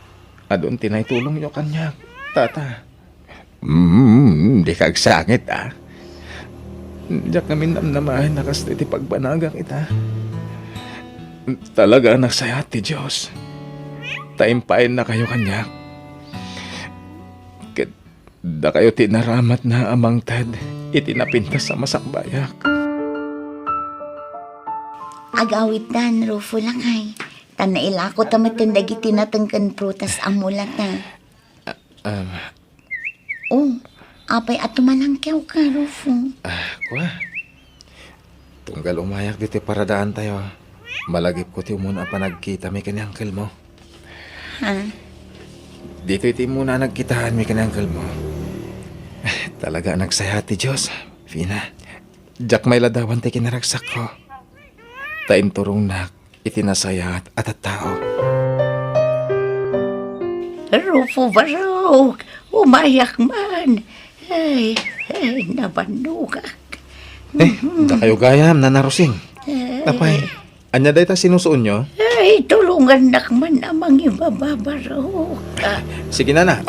Adun tinay tulong nyo kanya, tata. Di kag sangit ah. Diyak kami namnamahin nakas iti pagbanagang ita. Talaga nagsayat ti Diyos. Taimpain na kayo kanya. Da kayo tinaramat na amang tad. Itinapintas sa masakbayak. Agawit dan, Rufo lang ay. Tanaila ko tamatan dagi tinatangkan prutas ang mulat na. Oh, apay atumanang kyaw ka, Rufo. Kuha. Tunggal umayak dito para daan tayo. Malagip ko ti muna pa nagkita may kanyangkal mo. Ha? Dito iti muna nagkitahan may kanyangkal mo. Talaga nagsaya ti Diyos, Fina. Diyak may ladawan ti kinaragsak ko. Tain turong nak, itinasayat at tao. Rufo Barok, umayak man. Ay, nabanugak. Da kayo gayam na narusing. Tapay, anya day ta sinusuon nyo? Ay, tulungan nakman amang ibababarok. Sige na.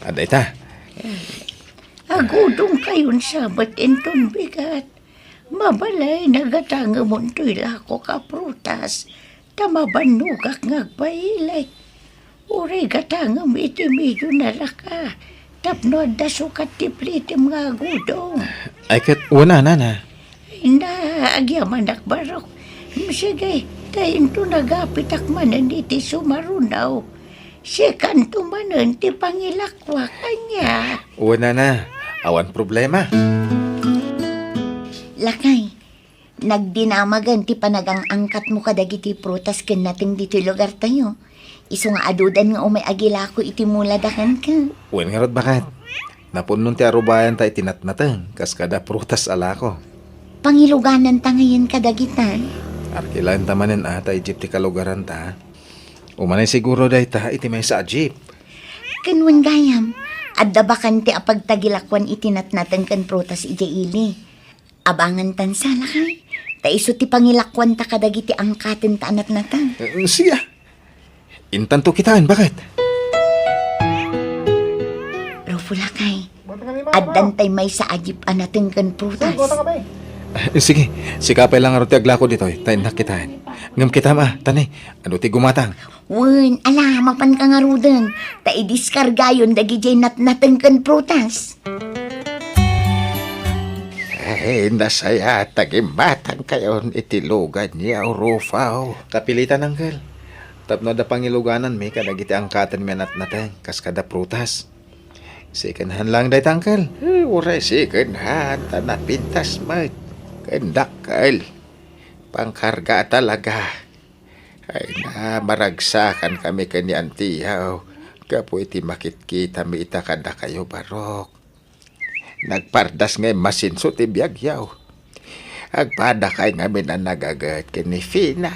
Aday ta. Agudong kayon sabat enton bigat. Mabalay nagatanga montoy lako ka prutas. Tamabanugak ngagpailay. Uri gatangam iti medyo nalaka. Tapno da sukat tiplitim nga agudong. Ay kat una na. Hinda agyaman nakbarok. Sige, tayin to nagapitak manan iti sumarunaw. Si kanto manan ti pangilakwa kanya. Una na. Awan problema. Lakay, nagdinamagan ti panagang angkat mo kadagiti prutas ken nating dito lugar tayo. Iso nga adudan nga umay agila ko iti muladakan ka. Uwan nga rod bakat. Napunon ti arubayan ta itinatnatang. Kas kada prutas alako. Pangiluganan ta ngayon kadagitan. Arkilan tamanin ata Egypt ti kalugaran ta. Umanay siguro day ta iti may sa Egypt. Kanwan gayam, adda bakan ti apagtagilakwan itinatnatan kan prutas iti ili. Abangan tan sala kay. Ta iso ti pangilakwan ta kadagiti angkaten ta anatnatan. Siya. Intanto kitaan, bakit? Rufo lakay, addan tay may sa ajip anaten kan prutas. Sige, sikapay lang aro ti aglako dito. Tayo nakitaan. Ngam kita ma, tanay. Ano ti gumatang? Wen, ala, mapan ka nga rudan. Ta idiskargayon dagi jay natnatan kan prutas. Ay, nasaya tagimatang kayon itilugan niya Rufaw. Kapilitan, Uncle. Tapno da pangiluganan may kadagiti angkatan may natnatang. Kas kada prutas. Sikanhan lang day, Uncle. Uray sikanhan, tanapintas mat. Kendakal. Pangkarga talaga. Ay na, maragsakan kami kanyan tiyaw. Kapo iti makit kita mi ita kada kayo barok. Nagpardas ngay masinso ti biyagyaw. Agpada kay ngamin na nagagat kini Fina.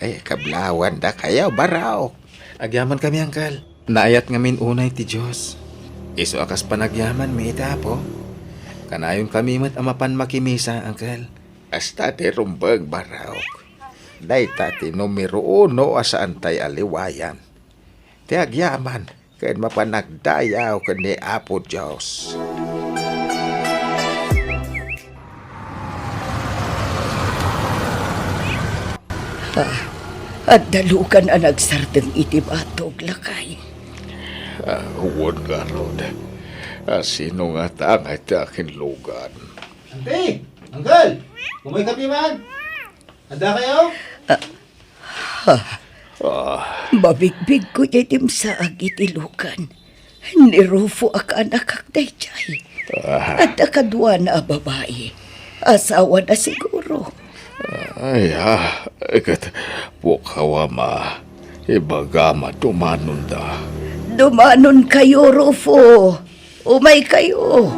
Ay, kablawan da kayaw baraok. Agyaman kami, angkal. Naayat ngamin unay ti Diyos. Iso akas panagyaman mi itapo. Kanayon kami mat amapan makimisa, angkal. Hasta ti rumbag baraok. Day tati numero 1 asaan tay aliwayan. Ti agyaman, kaya mapanagdayaw kani Apo Diyos. At dalukan ang nagsardeng iti batog lakay. Huwag nga, Rod. Sino nga tangay ti akin lugan? Ante! Uncle! Kumoy kape man! Handa kayo? Mabigbig ko itim sa iti lukan. Ni Rufo ak anak kak dayjay. At akadwa na babae. Asawa na siguro. Ay, ikat pukawa ma. Ibagama tumanon da. Dumanon kayo, Rufo. Umay kayo.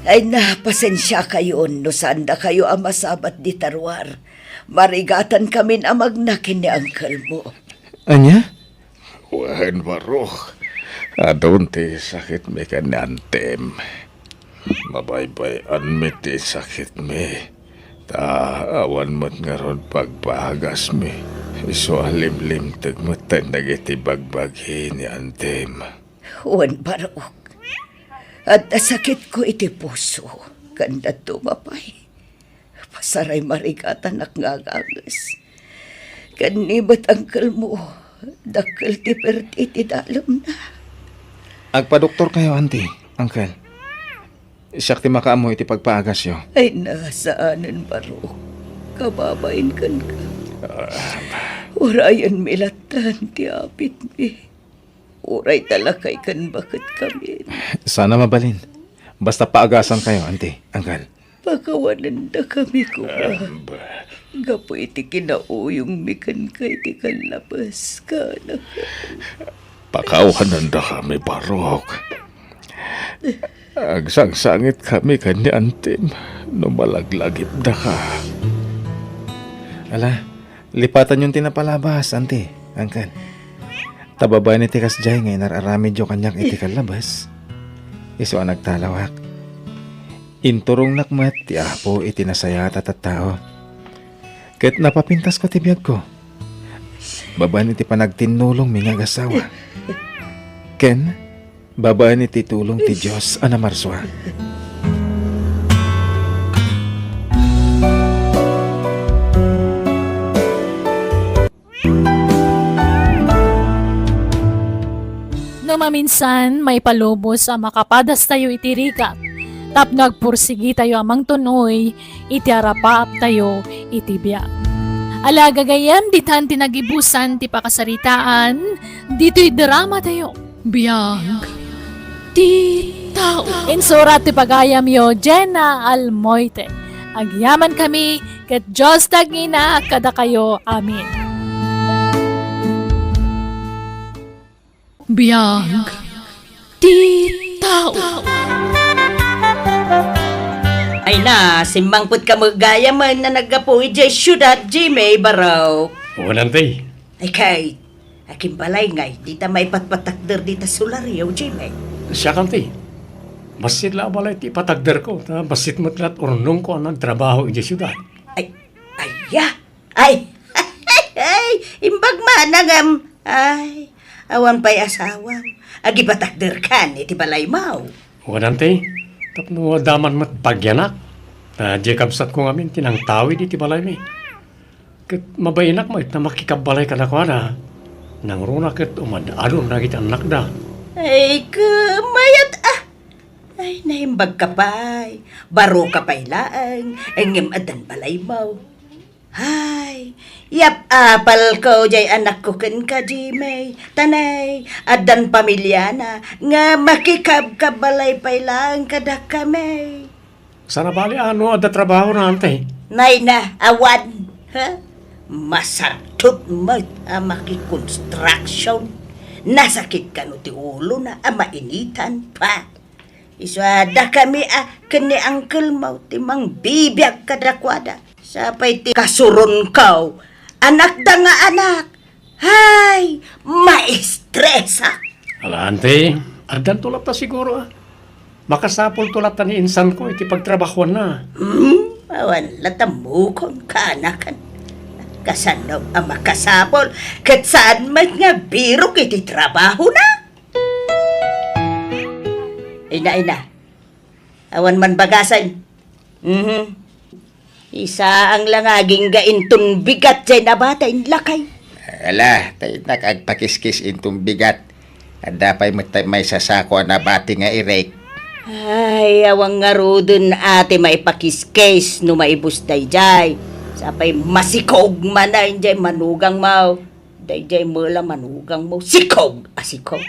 Ay napasensya kayo no saan na kayo ang masabat di tarwar. Marigatan kami na magnakin ni uncle mo. Anya? Wahan barok. Adon ti sakit mi kanantem. Mabaybayan mi ti sakit mi. Ta awan mo't nga ron pagbagas mi. Iso alimlim tagmatan nagiti bagbaghi ni antem. Juan Barok. At nasakit ko iti puso. Kanda tumapay. Pasaray marigatan ak ngagagas. Kanibat angkal mo. Dakal ti perti ti dalom na. Agpa-doktor kayo, auntie, angkal. Siyak ti makaamo iti pagpaagas yo. Ay nasaanan Barok. Kababain kan ka. Urayan milatan ti apit mi. Uray talakay kan bakit kami. Sana mabalin. Basta paagasan kayo, auntie, angkal. Pakawanan na kami ko ba? Gapo iti kinauyong mikan kay ti kalabas ka na ka. Pakawanan da kami barok. Agsangsangit kami kani antem. Numalaglagip da ka. Ala, lipatan yung tinapalabas, auntie, angkal. Tababa ni tikas jay ngay nararamid yung kanyak iti kalabas. Iso ang nagtalawak. Inturong nakmat ti apo iti nasayat at tao. Kahit napapintas ko ti biyag ko. Babaan iti panagtinulong mingag asawa. Ken, babaan iti tulong ti Diyos anamarswa. No maminsan, may palubos ang makapadas tayo itirika. Tap nagpursigi tayo amang tunoy, iti arapaap tayo itibya. Alaga gayam, ditan tinagibusan, ti pakasaritaan, dito'y drama tayo. Biyag, ti tao. Insurat ti pagayam yo, Jenna Almoite. Agyaman kami, ket Diyos tagina, kada kayo, amin. Biyag, ti tao. Ay na, simbangput ka magaya man na nagapuwi dyan syudad, Jimmy Baraw. Wanantay, Ay kay, aking balay ngay, di ta may patpatakder di ta sularyo, Jimmy. siya kantay. Basit la balay ti patagder ko. Basit matlat urnong ko ang trabaho iti syudad. Ay, ay, imbag managam. Ay, awan pa'y asawam. Agi patakder kan, iti balay mau. Wanantay, tapno daman mat pagyanak. Di kabsat ko ngamin tinang tawid iti balay mi. Kat mabayinak mo na makikabalay ka na ko na. Nang runa kat umadalon na kita anak da. Ay, kumayat Ay, naimbag ka pa'y. Baro ka pa'y laang. Engem adan balay mau. Hay, yap apal ko jay anak ko ken ka Jimmy. Tanay, adan pamilya na. Nga makikabkabalay pa'y lang kada kami. Sana bali ano ada trabaho na antay. Nay na, awan. Ha? Masartot mo ang makikonstruction. Nasakit ka no ti ulo na ang mainitan pa. Iswada kami kani Uncle Mau timang bibiyag kadakwada. Sapay ti kasuron kaw. Anak da nga anak. Hay, maestresa. Ala, ante, adan tulap ta siguro Makasapol tulap ta ni insan ko, iti pagtrabahuan na. Awan latamukon ka anakan. Kasanaw ang makasapol. Kat saan man nga biro kiti trabaho na. Ina. Awan man bagasan. Isa ang langaging gaintong bigat dyan na bata in lakay. Ala, tayo nakagpakiskis intong bigat. At dapay may sasako na bati nga irek. Ay, awang nga rodon ate maipakiskes no maibus dayjay. Sapay masikog man na jay manugang mau. Dayjay mula manugang mo. Sikog! Sikog.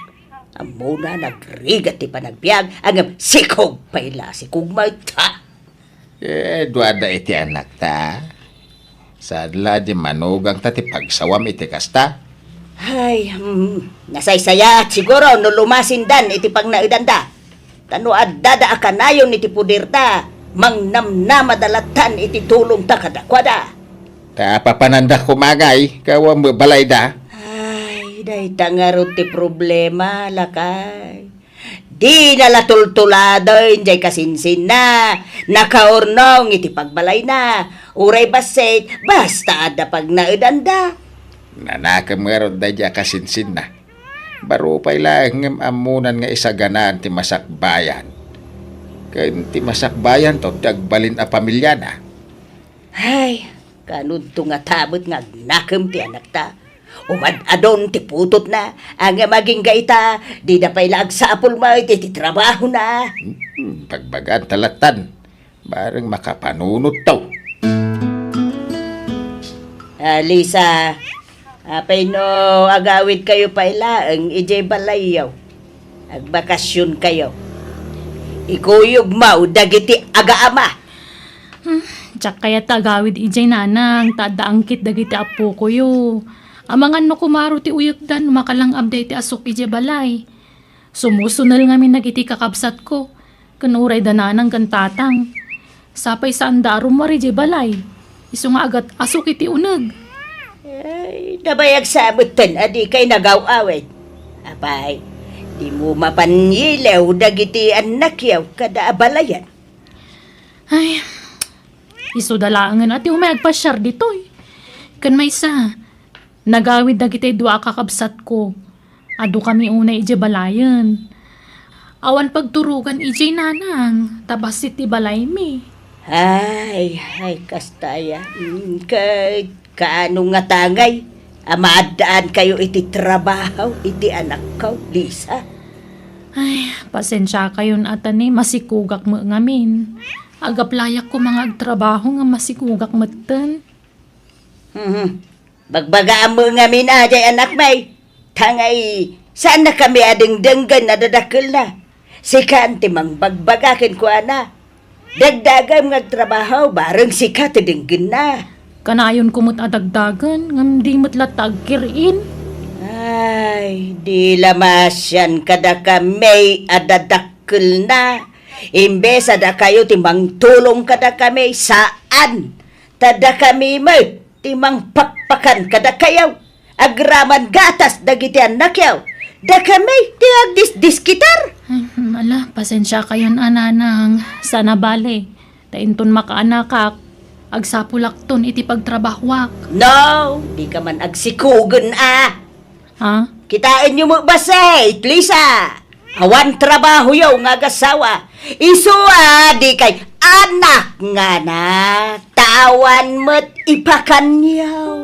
Amo na nagrigat ti panagbiag. Ang sikog paila. Sikog mau ta. Duada iti anak ta. Sadla di manugang ta ti pagsawam iti kasta. Ay, nasaysaya siguro no lumasindan iti pagnaidanda. Tano addada akanayon iti pudirta. Mangnamna madalatan iti tulong ta kadakwada. Ta papananda kumagay, kawang balay da. Ay, day tangarot ti problema, lakay. Di nalatultulado, injay kasinsin na. Nakaurnong iti pagbalay na. Uray basit, basta ada pag naidanda. Nanakam nga ron da dya kasinsin na. Baro pa'y lang amunan nga isaganaan ti masakbayan. Kaya ti masakbayan to, dagbalin a pamilya na. Ay, kanod to nga tabot nga nakam ti anak ta. Umad-adon ti putot na. Ang maging gaita, di na pa'y lagsapol mo iti trabaho na. Pagbagan talatan, barang makapanunod to. Lisa, apay no agawid kayo paila ang ijay balayaw. Agbakasyon kayo. Ikuyog mau dagiti agaama. Tsak kaya tagawid ijay nanang, tadaangkit dagiti apo ko yo. Amangan no kumaro ti uyok dan, makalang abday ti asok ijay balay. Sumusunal nga min nagiti kakabsat ko. Kanuray dananang kantatang. Sapay sa andaro mari ijay balay. Iso nga agat asok iti unag. Ay, nabayag sa abutan, adi kay nagaw-awit. Apay, di mo mapanyilaw dagiti anak yaw kada abalayan. Ay, iso dalangan at yung may agpasyar dito eh. Kan may isa, nagawid na kita dua kakabsat ko. Ado kami una ije balayan. Awan pagturugan ije nanang, tabasit ti balay mi. Ay, kastaya. Kay kaano nga tangay, amaadaan kayo iti trabaho, iti anak ko, Lisa. Ay, pasensya kayo na atan masikugak mo ngamin. Agaplayak ko mga agtrabaho nga masikugak matan. Bagbagaan mo ngamin ajay anak may. Tangay, saan na kami ading denggan na dadakil na? Sikan timang bagbagakin ko ana. Dagdagan nga trabaho, bareng sikat denggan na. Kanayon kumot adagdagan, ngam di matlatag kirin. Ay, di lamasyan kada kami adadakil na. Imbes ada kayo timang tulong kada kami saan? Tada kami mo timang pakpakan kada kayaw. Agraman gatas dagiti anak yaw. Da kami ti agdis-diskitar. Ala, pasensya kayo ananang. Sana bale. Tainton makaanakak. Agsapulakton iti pagtrabahwak. No, di ka man agsikugan Ha? Kitain nyo mo basay, Lisa. Awan trabaho yaw nga gasawa. Isu di kay anak nga na. Tawan mo't ipakanyaw.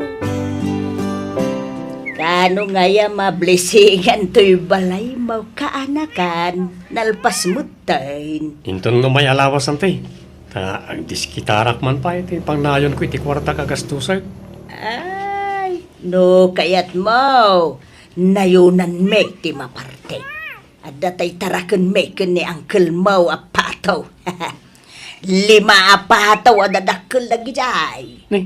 Kano nga ya mablesingan to'y balay mo kaanakan. Nalpas mo tayo. Inton no may alawas ante. Ang diskitarak man pa iti pangnayon ko iti kwarta kagastusay. Ay, no kayat mo. Nayunan me ti maparte. At datay tarakan me ni Uncle Mau apataw. 5 apataw at dadakil lagi jay. Ni,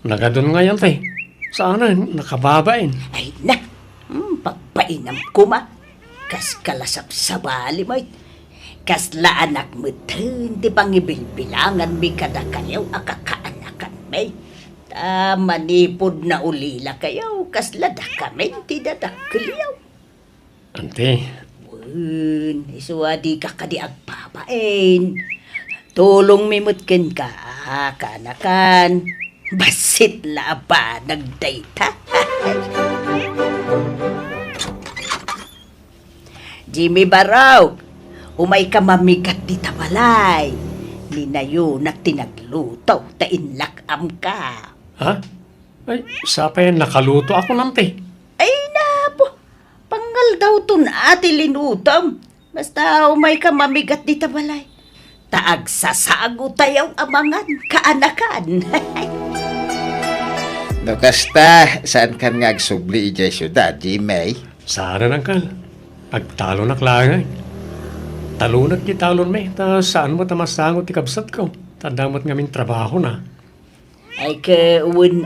nagadun nga yan tay. Saan na, nakababain. Ay na, pagpainam ko ma. Kas kalasap sa bali mo. Kasla anak mo ti pangibilbilangan mi kada kayaw akakaanakan may. Manipod na ulila kayaw kasla da kami ti dadakliyaw. Ante, Isuwadi ka kadi agpapain. Tulong mimutkin ka, kanakan. Basit la ba nagdayta? Jimmy Baraw, umay ka mamikat di tabalay. Ninayo na tinagluto, tainlakam ka. ha? Ay, sapay nakaluto ako nante. Ay napo, pangal daw tun ati linutom. Basta umay ka mamigat di tabalay. Taag sasago tayaw amangan kaanakan. No kasta, saan kan nga agsubli ijay syudad, Jimmy? Sana nang kal. Agtalo na klangay. Talunat ki talon may. Ta saan mo tamasangot ti kabsat ko. Tandamot ngamin trabaho na. Ay keun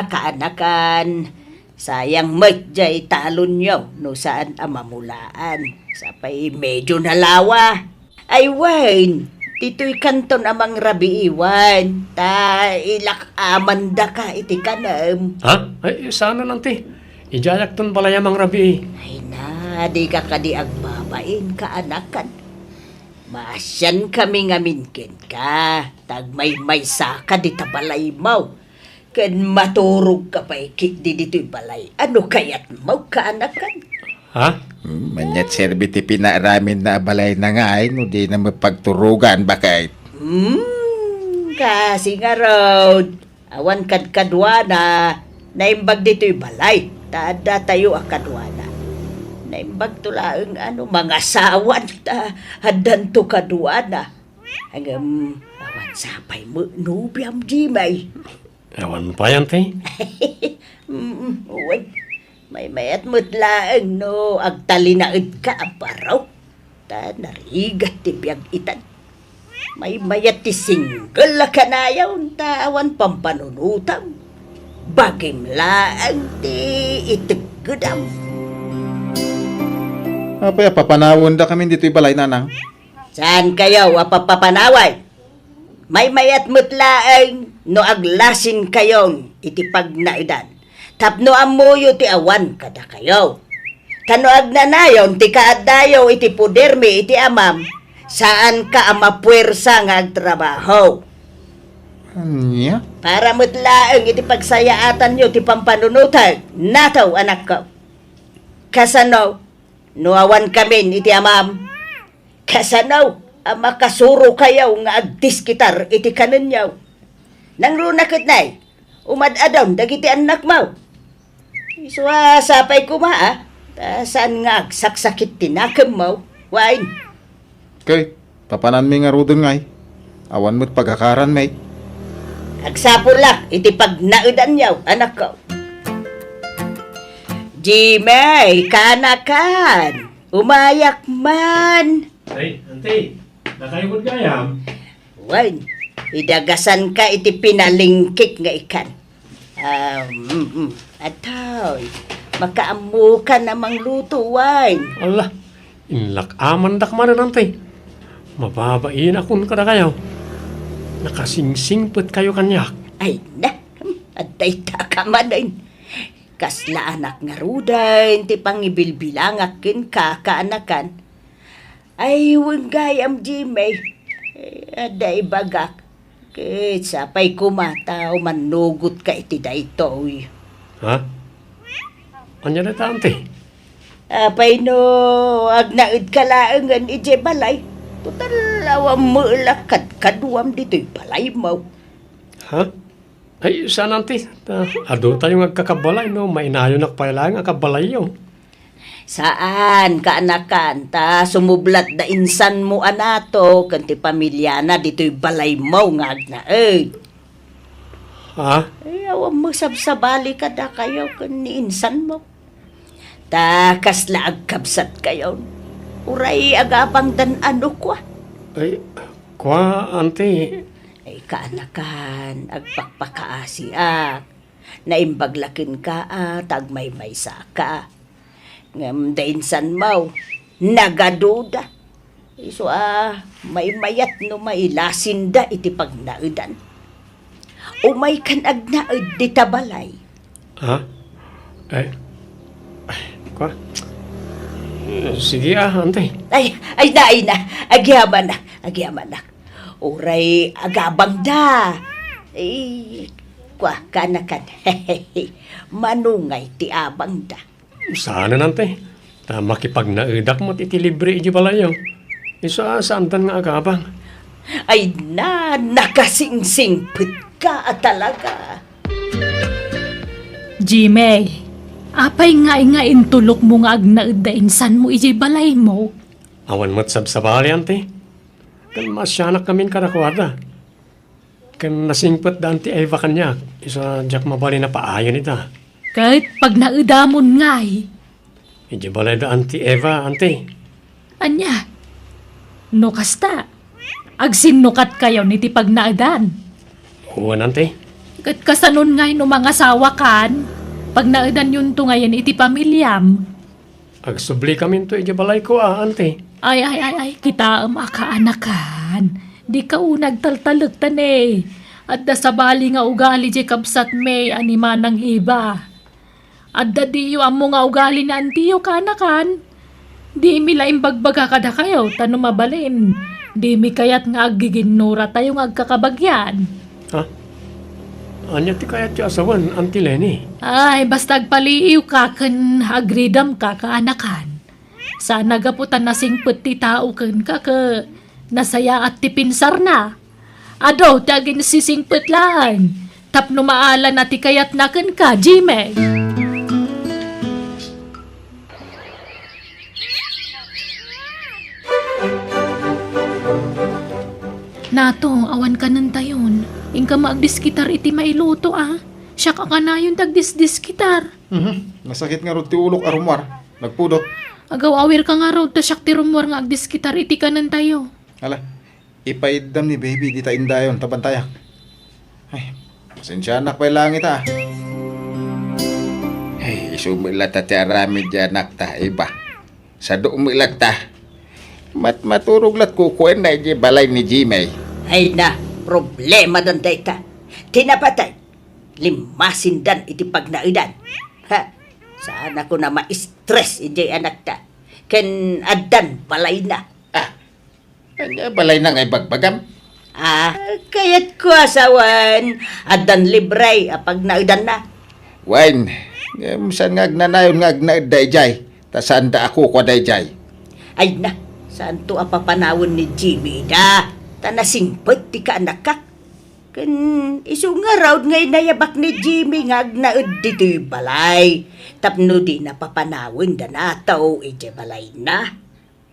kaanakan. Sayang jay talon nyo no saan amamulaan. Sapay medyo nalawa. Ay Wayne, tito'y kanton amang rabi iwan. Ta ilak amanda ka iti kanam. Ha? Ay, sana nante. Ijayak ton balayamang rabi. Ay na, di ka kadi agbabain kaanakan. Masyan kami ngaminkin ka. Tagmay-may saka di tabalay mo. Kan maturog ka pa ikit di dito'y balay. Ano kayat mo kaanakan? Ha? Manyat serbiti pinaramin na balay na nga ay, no di na mapagturugan bakit. Kasi nga road. Awan kadkadwana. Naimbag dito'y balay. Tada tayo akadwana. Naimbag tulaang mga sawan ta. Hadan to kadwana. Hanggang awan sapay mo nubiam jimay. Ewan mo pa yan, te. Uwan. May mayat mutlaang no. Agtalinaid ka aparaw. Ta narigat ti biyag itan. May mayat ti single ka na yaw. Ta awan pampanunutam. Bagim laang ti itigudam. Apay, papanawon da kami dito'y balay, nanang. Saan kayo apapapanaway? May mayat mutlaang no aglasin kayon iti pagnaidan. Tapno amuyo ti awan kada kayo. Kano agnanayon ti kaadayo iti pudermi iti amam. Saan ka amapuwersa nga agtrabaho? Anya? Para mutlaang iti pagsayaatan nyo ti pampanunutan. Nataw anak ko. Kasano? Nuawan kami iti amam. Kasano? Makasuro kayaw nga agdiskitar iti kanunyaw. Nang runakit na'y, umadadaw dagiti anak mo. Iswa sapay ko ma saan nga agsaksakit tinakam mo, Wine. Kay, papanan mi nga rudon ngay. Awan mo't pagkakaran may. Agsapor lang, iti pagnaudan yaw, anak ko. Jimmy, kanakan. Umayak man. Ay, ante. Nakayod gayam. Wine, idagasan ka iti pinalingkik nga ikan. Ataw, makaamu ka namang luto, Wine. Allah, inlak aman dak man nante. Mababain akon kada kayo. Nakasingsingpet kayo kanyak. Ay na, aday ta ka madain. Kasla anak nga rudain, ti pangibilbilangakin ka kaanakan. Ay, gayam Jimmy. Aday bagak. Kit sapay kumataw, manugot ka iti daytoy. Ha? Anya na tante? Apay no, agnaid ka laangan ije balay. Total awam mo lakat kaduam dito'y balay mo. Ha? Ay, saan nante? Ado tayo agkakabalay, no? Mainayo nakpailang akabalay yun. Saan kaanakan ta sumublat da insan mo anato kanti pamilya na dito'y balay mo nga agnaid. Ha? Ay, awam mo sabsabali ka da kayo kan ni insan mo. Ta kasla agkabsat kayo. Uray agapang dan ano kwa. Ay, kwa, ante. Ay kaanakan, agpakpakaasiak. Naimbaglakin ka tagmay-may ka. Ngam dainsan mo, nagaduda. Iso may mayat no mailasinda iti pagnaudan. O may kanagnaud di tabalay. Ha? Ay, kwa? Sige ante. Ay na, agyaman na. Uray, agabang da. Kanakan, manungay ti abang da. Sana nante. Ta makipagnaudak mo titilibre iji balayaw. Isa santan nga agabang. Ay nakasingsingpit ka talaga. Jimmy, apay nga intulok mo nga agnaid da insan mo iji balay mo. Awan mo't sabsabali ante. Kan masyanak kamin karakwada. Kan nasingpet da anti Eva kanyak. Isa jak mabali na paayon ita. Kahit pag naidamon nga'y. Iji balay da anti Eva ante. Anya, no kasta. Agsinukat kayo ni ti pagnaadan. Uwan ante. Kat kasanon nga'y no mga sawa kan. Pag naadan yun to ngayon iti pamilyam. Agsubli kamin to iji balay ko ante. Ay, kita akaanakan. Di ka unag taltalagtan eh. At da sa bali nga ugali di kabsat may anima ng iba. At da di yu amo nga ugali na antiyo kanakan. Di mi laing bagbaga kada kayo, tano mabalin. Di mi kayat nga agiginura tayo nga agkakabagyan. Ha? Anya ti kayat yung asawan, Auntie Lenny. Ay, basta agpaliiw ka kan agridam ka kaanakan. Sana gaputan na singput ti tao kan ka nasaya at tipinsar na. Ado, tagin sisingput lang. Tapno maalan na ti kayat na kan ka, Jimmy. Nato, awan ka ng tayon. Ingka maagdiskitar iti mailuto Siya ka kanayon tagdisdiskitar. Nasakit nga ro ti ulok arumwar. Nagpudot. Agaw awir ka nga raw ta siyak ti rumor nga agdiskitar iti kanan tayo. Hala, ipaidam ni baby di ta indayon tabantayak. Ay, pasensya na pa langit Hey, sumilat ta ti aramid ya anak ta, iba. Sa umilat ta. Maturog lat kukuin na iji balay ni Jimmy. Ay na, problema dan dayta. Tinapatay. Limasindan iti pagnaudan. Sana ko na ma-stress iti anak ta. Ken adan balay na. Kanya balay na ngay bagbagam. Kayat ko asawan. Adan libray apag naudan na. Wine, saan nga agnanayon nga agnaid dayjay. Tasaan da ako kwa dayjay. Ay na, saan to apapanawon ni Jimmy da? Tanasingpet ti ka anak ka. Kan iso nga raw ngay nayabak ni Jimmy nga agnaid dito balay. Tapno di napapanawin da nataw iti balay na.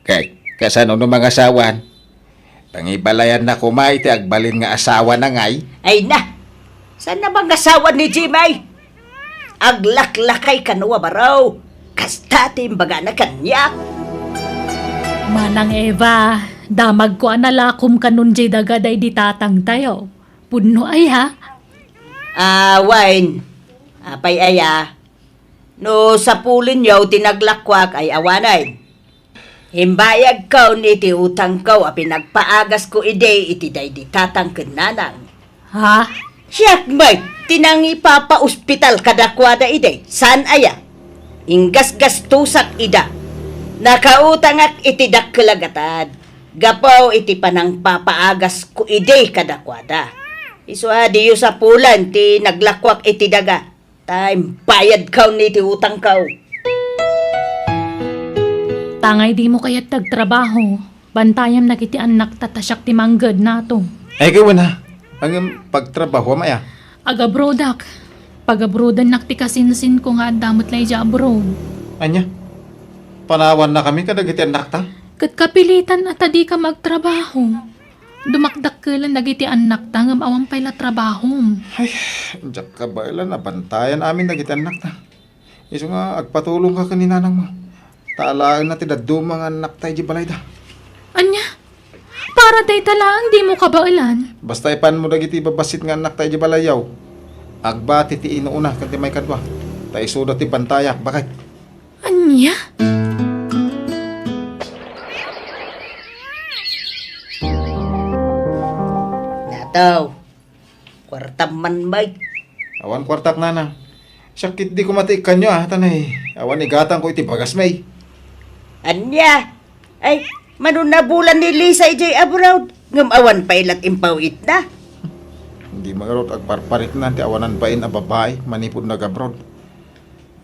Kay, kasano no mga asawan? Pangibalayan na kumay ti agbalin nga asawa na ngay. Ay na, saan na bang asawa ni Jimmy? Aglaklakay kanwa baraw. Kasta timbaga na kanyak. Manang Eva, damag ko analakom kanun jay dagaday di tatang tayo. Puno ay ha? Wine. Apay aya. No sa pulin yaw tinaglakwak ay awanay. Himbayag kaw ni iti utang kaw a pinagpaagas ko ide iti day di tatang kenanang. Ha? Siyak may tinang ipapa-ospital kadakwada ide. San aya? Inggas-gas tusak ida. Nakautangak iti dakkelagatan. Gapaw iti panang papaagas ko ide kadakwada. Iso diyo sa pulan ti naglakwak iti daga. Time bayad kaw ni iti utang kaw. Tangay di mo kaya't tagtrabaho. Bantayam na kiti anak tatasyak ti manggad nato. Ay, kayo na. Ang pagtrabaho, maya. Agabrodak. Pagabrodan nakti kasinsin ko nga damot lay ja abroad. Anya, panawan na kami kadagiti anak ta. Kat kapilitan at di ka magtrabaho. Dumakdak ka lang nagiti anak ta ngam awang pala trabaho. Ay, diyak ka ba ilan na bantayan amin dagiti anak ta. Iso nga, agpatulong ka kaninanang mo. Taalaan na tidaddo mga anak tayo di balay da. Anya? Para day talang di mo kabailan. Basta ipan mo dagiti babasit nga anak tayo di balayaw. Agbati ti inuuna kanti may kadwa. Tayo suda ti bantayak, bakit? Anya? Itaw, kwarta man may. Awan kwartak nana. Sakit di ko matikan nyo tanay. Awan igatang ko iti bagas may. Anya, ay, manunabulan ni Lisa ijay abroad. Ngam awan pa ilat impawit na. Hindi magarot agparparit na ti awanan pain a babae manipod nag-abroad.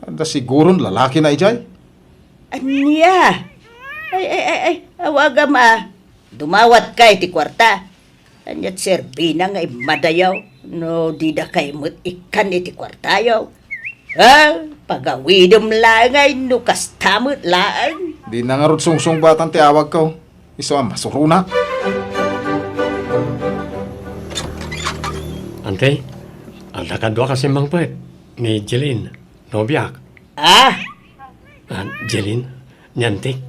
Anda siguron lalaki na ijay. Anya, ay, awagam dumawat kay ti kwarta. Anyat serbina nga madayaw. No, di da kay mo't ikan iti kwartayaw. Pagawidom lang ay nukas tamot lang. Di na nga rod sungsong batan ti awag ko. Iso ang masuruna. Ante, ang nakadwa kasi mang puwet ni Jeline, nobiyak. Jeline, nyantik.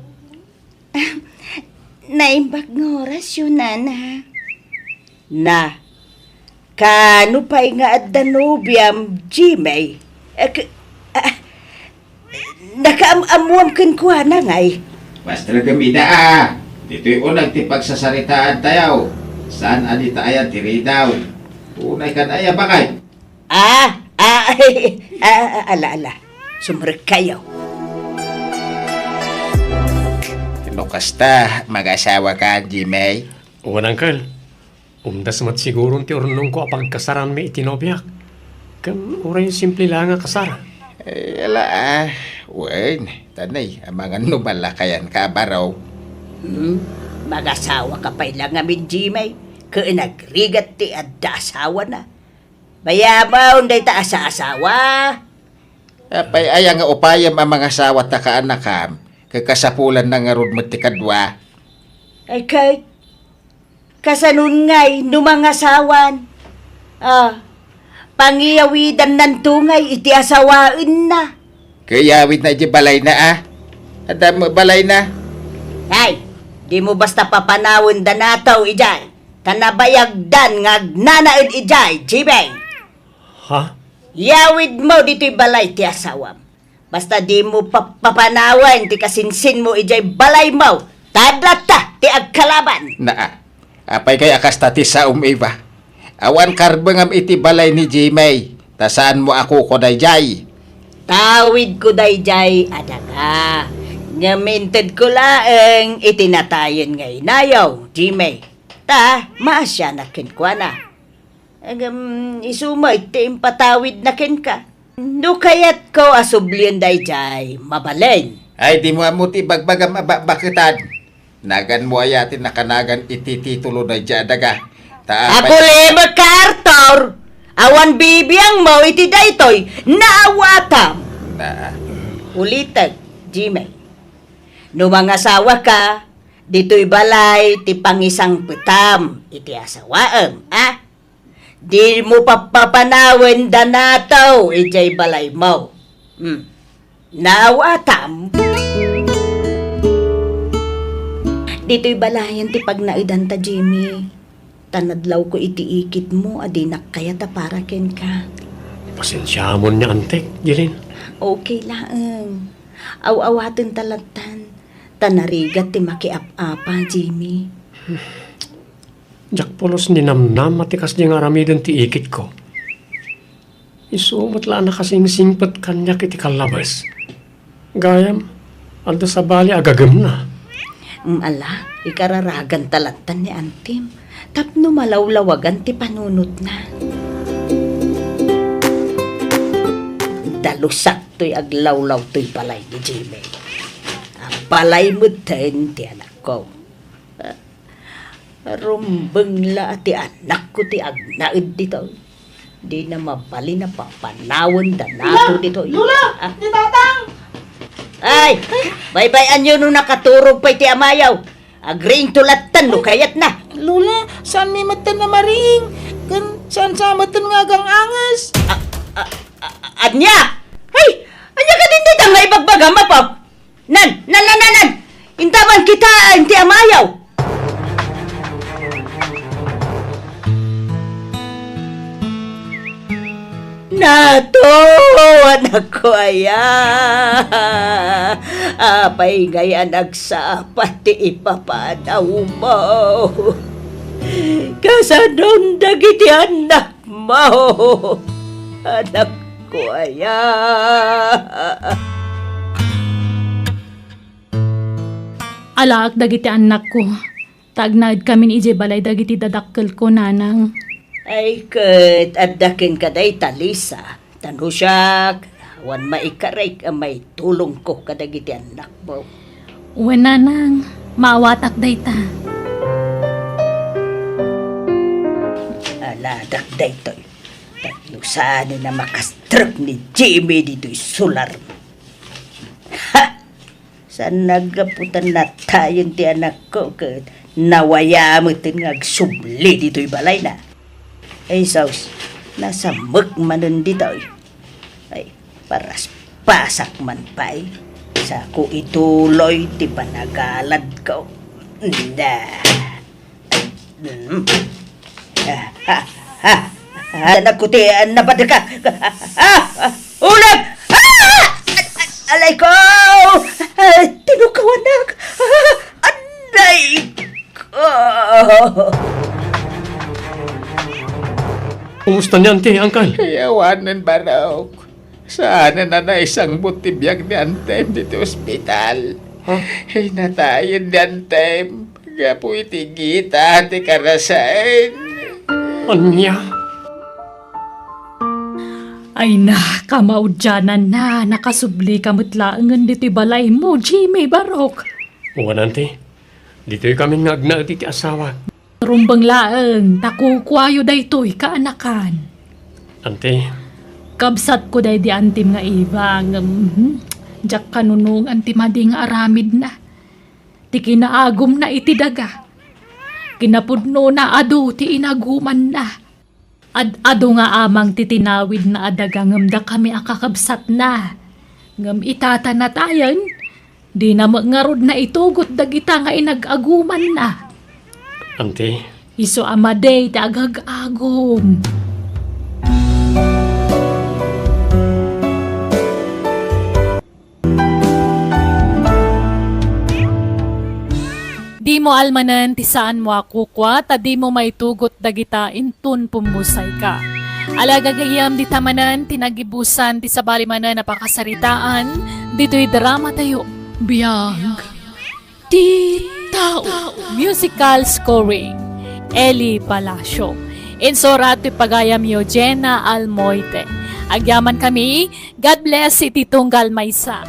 Naimbag ng oras yun, nana. Na, kano pa'y nga at danubiam, Jimmy? Nakaamamuam kan kuha na ngay. Basta gamida Dito'y unang ti pagsasaritaan tayaw. Saan adita ayan tiridaw? Unay kan aya bakay. Ala. Sumrek kayo. Tinukasta, mag-asawa ka, Jimmy. Uwan, Uncle. Umdas mat siguro ti ornong ko apang kasaran may itinobiyak. Kam oray simple lang nga kasara. Ala wen, tanay, amangan numalakayan ka baraw. Mag-asawa ka pa ilang amin, Jimmy. Kainagrigat ti adda asawa na. Mayabaw day ta asa-asawa. Apay aya nga upayam ang mga asawa ta kaanakam, kakasapulan na nga rod mo ti kadwa. Ay kay, kasanun ngay numangasawan. Pangiyawidan ng tungay iti asawain na. Kayawid na di balay na Adam mo balay na. Ay, di mo basta papanawin danataw ijay. Tanabayagdan nga nanaid ijay, Jimmy. Ha? Yawid mo dito'y balay ti asawam. Basta di mo papanawan ti kasinsin mo ijay balay mo. Tadlata ti agkalaban. Apay kay akas tati sa umiba. Awan karbangam iti balay ni Jimmy. Tasaan mo ako ko dayjay. Tawid ko dayjay adaga. Ngaminted ko laeng itinatayon ngay nayaw, Jimmy. Maasya na kin kwa na. Isumay ti impatawid na kin ka. No kayat ko asublian dayjay, mabaleng. Ay di mo amuti bagbagam ababakitan. Nagan mo ayatin nakanagan itititulo na jadaga. Apule MacArthur! Awan bibiyang mo iti daytoy naawatam. Ulitag, Jimmy. No mga asawa ka, dito'y balay ti pangisang petam iti asawaam, Di mo papapanawin danataw ijay balay mo. Naawatam. Dito'y balayan ti pagnaidan ta, Jimmy. Tanadlaw ko iti ikit mo, adinak kaya ta para ken ka. Pasensya mo niya, antek, Jeline. Okay lang. Aw-awatin talatan. Tanarigat ti makiap-apa, Jimmy. Jak polos ni namnam matikas di nga ramidan ti ikit ko. Isumot la na kasing singpet kanya kiti kalabas. Gayam, ando sa bali agagam na. Ala, ikararagan talatan ni Antim. Tapno malawlawagan ti panunot na. Dalusak to'y aglawlaw to'y balay ni Jimmy. Ang balay mo ten ti anak ko. Rumbeng la ti anak ko ti agnaid dito. Di na mabali na papanawon da nato dito. Lula! Ni Tatang! Ay! Bye-bye anyo nung nakaturog pa iti amayaw. Agring tulatan no kayat na. Lula, saan may matan na maring? Saan sa matan nga gang angas? Anya! Ay! Anya ka din dito nga ibagbaga mapap! Nan! Intaman kita inti amayaw! Nato! Anak ko aya! Apay ngayon nagsapat ti ipapadaw mo! Kasanong dagiti anak mo. Anak ko aya. Alaak dagiti anak ko. Tagnaid kami ni ije balay dagiti dadakkel ko nanang. Ay ket addaken kaday talisa. Tano siya, wan maikaray ka may tulong ko kadagiti anak mo. Uwen nanang, maawatak dayta. Aladak daytoy. Tatlo saan na makastrap ni Jimmy dito'y sular. Ha! Saan nagaputan na tayong ti anak ko ket nawaya mo tingagsubli dito'y balay na. Ay saus, nasa magmanon dito'y. Ay, paras pasak man pa'y. Sa ko ituloy ti panagalad ko. Na. Ha, ha, ha, anak ko ti, nabader ka. Ulag! Alay ko! Tinukawanak! Anay ko! Kumusta niyan, ti, Uncle? Yawanan barok. Sana na isang butibiyag ni Antem dito ospital. Ay natayin ni Antem. Gapo itigita ti karasain. Anya? Ay na, kamaudyanan na, nakasubli kamutlaangan dito'y balay mo, Jimmy Barok. Uwanan, ti. Dito'y kami ngagna ti asawa. Rumbang laang, nakukwayo daytoy kaanakan. Ante, Kabsat ko day di antim nga iba, jak kanunong antimadi nga aramid na. Ti kinaagom na iti daga. Kinapudno na ado ti inaguman na. Ado nga amang titinawid na adaga ngam da kami akakabsat na. Ngam itata na tayan, di na mangarod na itugot dagita nga inagaguman na. ante, Iso amaday ti agagagom. Di mo almanan ti saan mo akukwa, ta di mo may tugot dagita intun pumusay ka. Alagagayam di tamanan, tinagibusan ti sabali manan napakasaritaan, dito'y drama tayo, biyag. Di tao. Musical scoring, Eli Palacio. Insorat ti pagayam Eugenia Almoite. Agyaman kami, God bless si Titong Galmaysa.